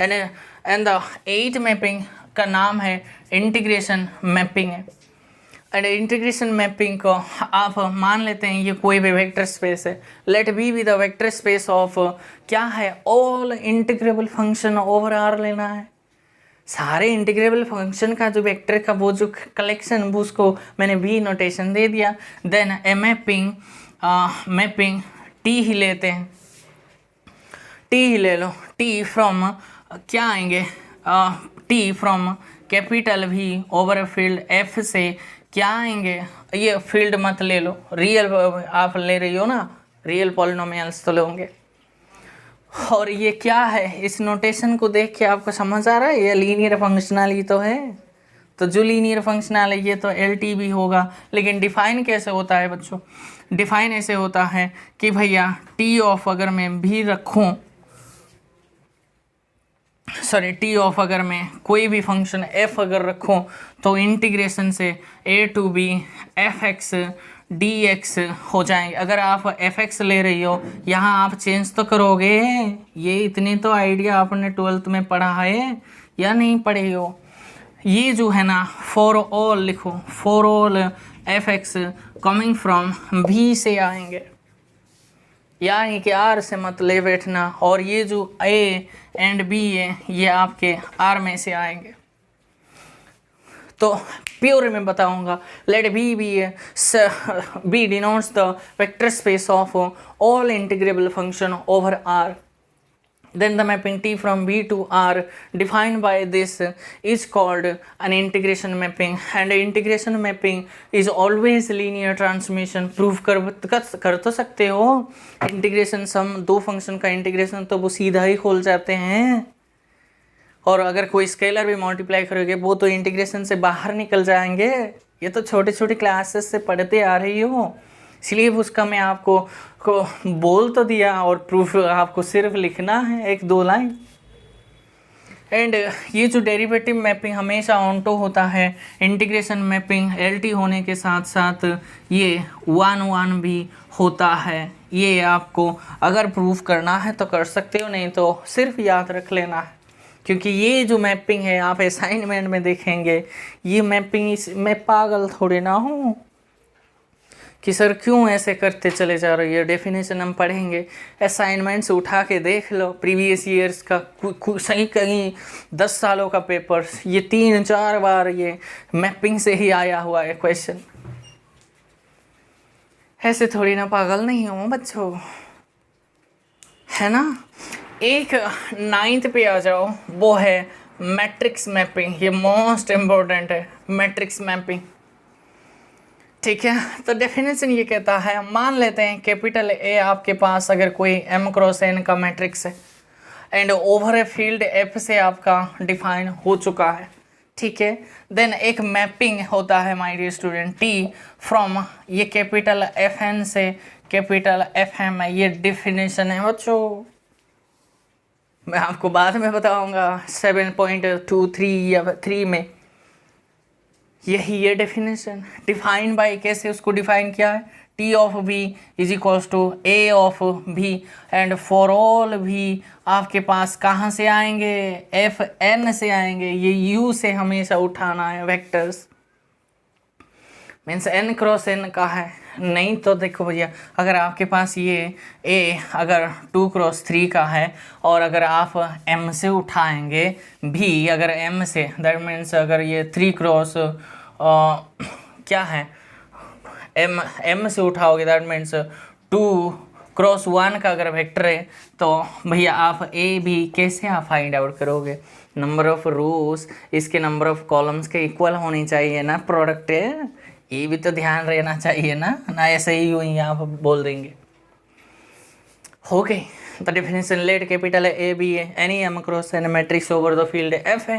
एंड द 8th मैपिंग का नाम है इंटीग्रेशन मैपिंग है। एंड इंटीग्रेशन मैपिंग को आप मान लेते हैं ये कोई भी वेक्टर स्पेस है। Let B the vector space of क्या है, all integrable function over R लेना है। सारे इंटीग्रेबल फंक्शन का जो वेक्टर का वो जो कलेक्शन, वो उसको मैंने भी नोटेशन दे दिया। देन ए मैपिंग T ही लेते हैं, T ही ले लो। T फ्रॉम क्या आएंगे, T from capital V over field F से क्या आएंगे, ये फील्ड मत ले लो, रियल आप ले रही हो ना, रियल पॉलिनोमियल्स तो लोगे। और ये क्या है, इस नोटेशन को देख के आपको समझ आ रहा है ये लीनियर फंक्शनल ही तो है। तो जो लीनियर फंक्शनल है ये तो LT भी होगा। लेकिन डिफाइन कैसे होता है बच्चों? डिफाइन ऐसे होता है कि भैया T ऑफ अगर मैं भी रखूं, T ऑफ अगर मैं कोई भी फंक्शन f अगर रखूं तो इंटीग्रेशन से a to b fx dx हो जाएंगे। अगर आप fx ले रही हो, यहाँ आप चेंज तो करोगे, ये इतनी तो आइडिया आपने 12th में पढ़ा है या नहीं पढ़े हो? ये जो है ना, फॉर ऑल लिखो, for all fx coming from v से आएंगे, यानी कि R से मत ले बैठना। और ये जो A एंड B है ये आपके R में से आएंगे। तो प्योर में बताऊंगा, let B denotes the vector space of all integrable function over R। then the mapping T from B to R defined by this is called an integration mapping, and integration mapping is always linear transmission. Proof कर तो सकते हो integration सम, दो function का integration तो वो सीधा ही खोल जाते हैं, और अगर कोई स्केलर भी मल्टीप्लाई करोगे वो तो इंटीग्रेशन से बाहर निकल जाएंगे। ये तो छोटे छोटे क्लासेस से पढ़ते आ रही हो, इसलिए उसका मैं आपको बोल तो दिया, और प्रूफ आपको सिर्फ लिखना है 1-2 लाइन। एंड ये जो डेरिवेटिव मैपिंग हमेशा ऑन्टो होता है, इंटीग्रेशन मैपिंग LT होने के साथ साथ ये 1-1 भी होता है। ये आपको अगर प्रूफ करना है तो कर सकते हो, नहीं तो सिर्फ याद रख लेना है, क्योंकि ये जो मैपिंग है आप असाइनमेंट में देखेंगे। ये मैपिंग मैं पागल थोड़े ना हूँ कि सर क्यों ऐसे करते चले जा रही है। डेफिनेशन हम पढ़ेंगे, असाइनमेंट से उठा के देख लो प्रीवियस ईयर्स का, सही कहीं 10 सालों का पेपर, ये 3-4 बार ये मैपिंग से ही आया हुआ है क्वेश्चन। ऐसे थोड़ी ना पागल नहीं हो बच्चों, है ना। एक 9th पे आ जाओ, वो है मैट्रिक्स मैपिंग। ये मोस्ट इम्पोर्टेंट है, मैट्रिक्स मैपिंग, ठीक है। तो डेफिनेशन ये कहता है, मान लेते हैं कैपिटल A आपके पास अगर कोई M क्रॉस N का मैट्रिक्स है, and over a field F से आपका डिफाइन हो चुका है, ठीक है। देन एक मैपिंग होता है my dear student T from ये कैपिटल FN से कैपिटल FM है। ये डिफिनेशन है बच्चों, मैं आपको बाद में बताऊंगा 7.23 या 3 में। यही ये डेफिनेशन डिफाइन बाय, कैसे उसको डिफाइन किया है, T of B is equals to A of B, and for all भी आपके पास कहाँ से आएंगे, FN से आएंगे। ये U से हमेशा उठाना है vectors, means N cross N का है। नहीं तो देखो भैया, अगर आपके पास ये A अगर 2 क्रॉस 3 का है, और अगर आप M से उठाएंगे B अगर M से, दैट मीन्स अगर ये 3 क्रॉस क्या है M से उठाओगे, दैट मीन्स 2 क्रॉस 1 का अगर वेक्टर है, तो भैया आप A B कैसे आप फाइंड आउट करोगे। नंबर ऑफ रोज इसके नंबर ऑफ कॉलम्स के इक्वल होनी चाहिए ना, प्रोडक्ट है, ये भी तो ध्यान रहना चाहिए ना ऐसे ही यूँ ही आप बोल देंगे। हो गई the definition, let capital A B है, any M cross N matrix over the field F है।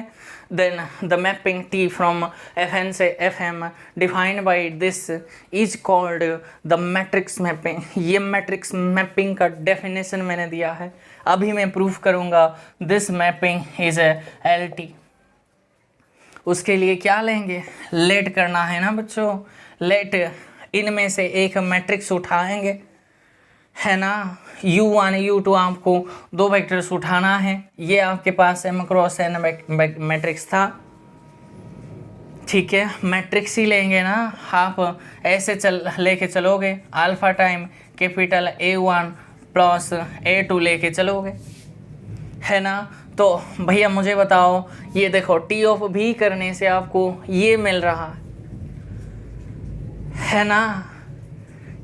Then the mapping T from FN से FM defined by this is called the matrix mapping. ये मैट्रिक्स मैपिंग का definition मैंने दिया है, अभी मैं प्रूफ करूँगा। This mapping is LT। उसके लिए क्या लेंगे, लेट करना है ना बच्चों, लेट इनमें से एक मैट्रिक्स उठाएंगे, है ना। U1 U2 आपको 2 वेक्टर्स उठाना है। ये आपके पास M क्रॉस N मैट्रिक्स था, ठीक है। मैट्रिक्स ही लेंगे ना, आप ऐसे लेके चलोगे, alpha time capital A1 plus A2 लेके चलोगे, है ना। तो भैया मुझे बताओ, ये देखो T ऑफ B करने से आपको ये मिल रहा है ना,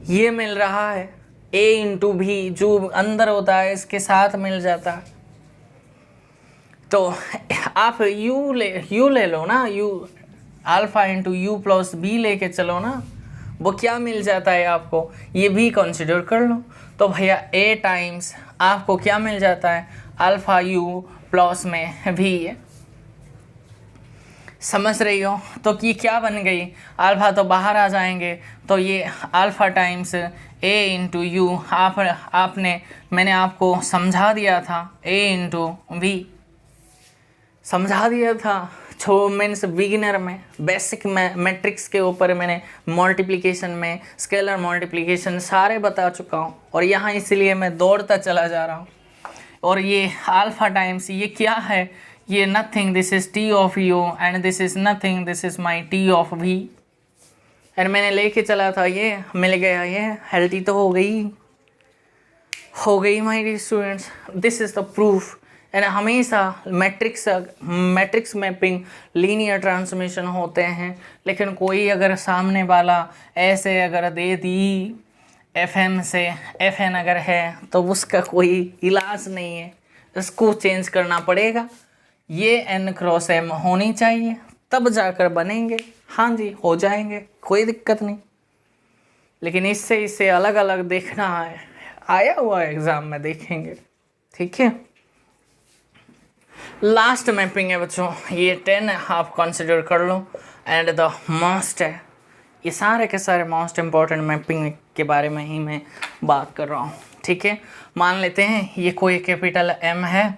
ये मिल रहा है A इंटू B, जो अंदर होता है इसके साथ मिल जाता है। तो आप U ले लो ना, U alpha into U plus B लेके चलो ना, वो क्या मिल जाता है आपको, ये भी कंसिडर कर लो। तो भैया A टाइम्स आपको क्या मिल जाता है, अल्फा U प्लस में भी है, समझ रही हो। तो ये क्या बन गई, अल्फा तो बाहर आ जाएंगे, तो ये alpha times A into you, मैंने आपको समझा दिया था A इंटू V, समझा दिया था मीन्स बिगिनर में, बेसिक मैट्रिक्स के ऊपर मैंने मल्टीप्लिकेशन में स्केलर मल्टीप्लिकेशन सारे बता चुका हूँ, और यहाँ इसलिए मैं दौड़ता चला जा रहा हूँ। और ये अल्फा टाइम्स ये क्या है, ये nothing, this is T of U and this is nothing, this is my T of V। And मैंने लेके चला था, ये मिल गया, ये हेल्थी तो हो गई my dear students. This is the proof. And हमेशा मैट्रिक्स मैपिंग लीनियर ट्रांसमिशन होते हैं, लेकिन कोई अगर सामने वाला ऐसे अगर दे दी FM से FN अगर है तो उसका कोई इलाज नहीं है, इसको चेंज करना पड़ेगा, ये n क्रॉस m होनी चाहिए तब जाकर बनेंगे। हाँ जी, हो जाएंगे, कोई दिक्कत नहीं। लेकिन इससे अलग अलग देखना है, आया हुआ एग्जाम में देखेंगे, ठीक है। लास्ट मैपिंग है बच्चों, ये 10 आप कंसिडर कर लो एंड द मोस्ट है, ये सारे के सारे मोस्ट इम्पॉर्टेंट मैपिंग के बारे में ही मैं बात कर रहा हूँ, ठीक है। मान लेते हैं ये कोई कैपिटल M है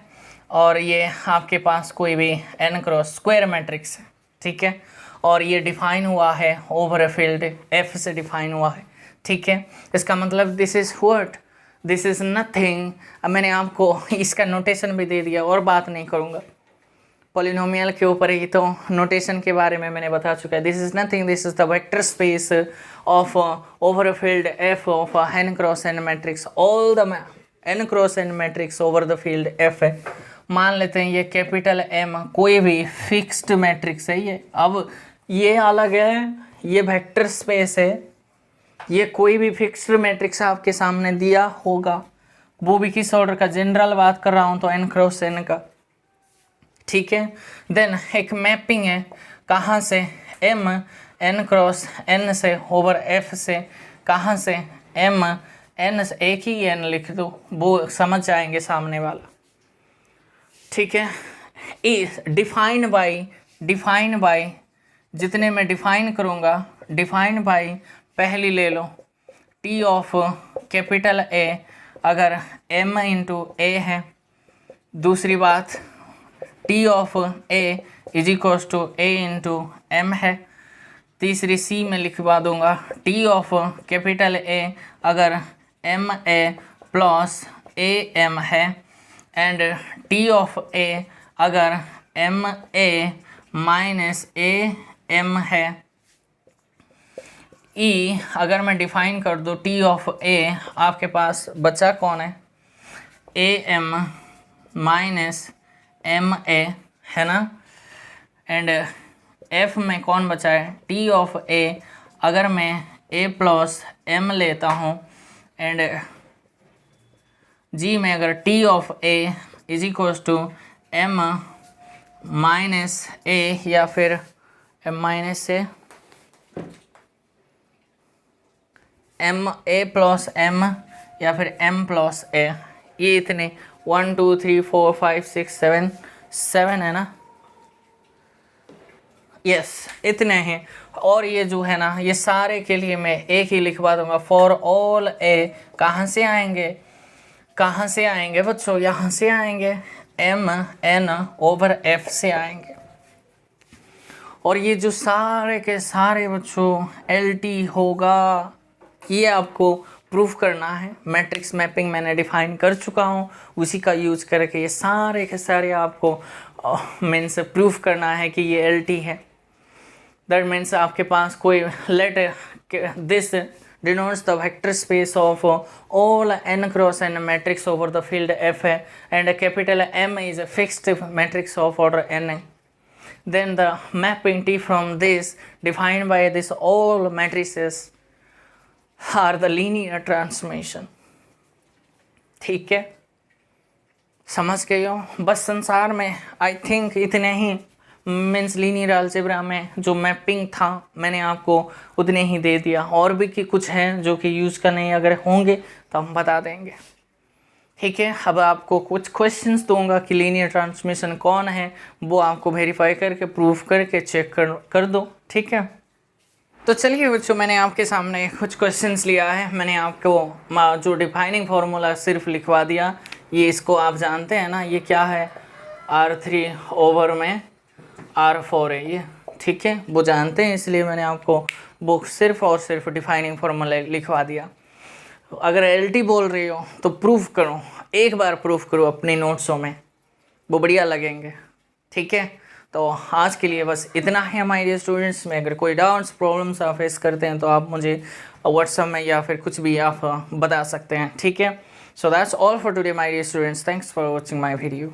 और ये आपके पास कोई भी n क्रॉस स्क्वायर मैट्रिक्स है, ठीक है, और ये डिफाइन हुआ है ओवर अ फील्ड F से डिफाइन हुआ है, ठीक है। इसका मतलब this is what, this is nothing. अब मैंने आपको इसका नोटेशन भी दे दिया और बात नहीं करूँगा, पॉलिनोमियल के ऊपर ही तो नोटेशन के बारे में मैंने बता चुका है। This is nothing, this is the vector space of over a field F of n cross n matrix, all the n cross n matrix over the field F है। मान लेते हैं ये कैपिटल M कोई भी फिक्स्ड मैट्रिक्स है ये। अब ये अलग है, ये वेक्टर स्पेस है, ये कोई भी फिक्स्ड मैट्रिक्स आपके सामने दिया होगा, वो भी किस ऑर्डर का, जनरल बात कर रहा हूँ तो n क्रॉस n का, ठीक है। देन एक मैपिंग है, कहाँ से, m n क्रॉस n से ओवर F से, कहाँ से, m n से, एक ही n लिख दो, वो समझ जाएंगे सामने वाला, ठीक है। इस डिफाइंड बाई जितने मैं डिफाइन करूँगा, डिफाइंड बाई पहली ले लो t ऑफ कैपिटल A अगर m इंटू A है, दूसरी बात t of A is equals to A into M है, तीसरी C में लिखवा दूंगा t ऑफ कैपिटल A अगर MA प्लस AM है एंड t ऑफ A अगर MA माइनस AM है। E अगर मैं डिफाइन कर दूँ t ऑफ A, आपके पास बचा कौन है, AM माइनस MA है ना, एंड F में कौन बचा है, t ऑफ A अगर मैं A प्लस M लेता हूँ एंड G में अगर t of A is equals to M minus A या फिर M माइनस से M A प्लस M या फिर M प्लस A, ये इतने 1 2 3 4 5 6 7 है ना, यस इतने हैं। और ये जो है ना, ये सारे के लिए मैं एक ही लिखवा दूंगा, फॉर ऑल A। कहाँ से आएंगे बच्चों, यहाँ से आएंगे, M N ओवर F से आएंगे। और ये जो सारे के सारे बच्चों LT होगा, ये आपको प्रूफ करना है। मैट्रिक्स मैपिंग मैंने डिफाइन कर चुका हूँ, उसी का यूज करके ये सारे के सारे आपको मीन्स प्रूफ करना है कि ये LT है। दैट मीन्स आपके पास कोई let this denotes the vector space of all n cross n matrix over the field F है and capital M is a fixed matrix of order n. Then the mapping T from this defined by this all matrices are the linear transformation. ठीक है, समझ गए हो। बस संसार में I think इतने ही मीन्स लीनियर अलजेब्रा में जो मैपिंग था मैंने आपको उतने ही दे दिया, और भी कि कुछ हैं जो कि यूज़ करने अगर होंगे तो हम बता देंगे, ठीक है। अब आपको कुछ क्वेश्चंस दूंगा कि लीनियर ट्रांसमिशन कौन है, वो आपको वेरीफाई करके प्रूफ करके चेक कर दो, ठीक है। तो चलिए बच्चों, मैंने आपके सामने कुछ क्वेश्चंस लिया है। मैंने आपको जो डिफाइनिंग फार्मूला सिर्फ लिखवा दिया, ये इसको आप जानते हैं ना, ये क्या है, R3 ओवर में R4 है ये, ठीक है, वो जानते हैं, इसलिए मैंने आपको बुक सिर्फ और सिर्फ डिफाइनिंग फार्मूला लिखवा दिया। अगर LT बोल रही हो तो प्रूफ करो, एक बार प्रूफ करो अपनी नोट्सों में, वो बढ़िया लगेंगे, ठीक है। तो आज के लिए बस इतना ही हमारे डियर स्टूडेंट्स। में अगर कोई डाउट्स प्रॉब्लम्स आप फेस करते हैं तो आप मुझे व्हाट्सएप में या फिर कुछ भी आप बता सकते हैं, ठीक है। So that's all for today my dear students, thanks for watching my video.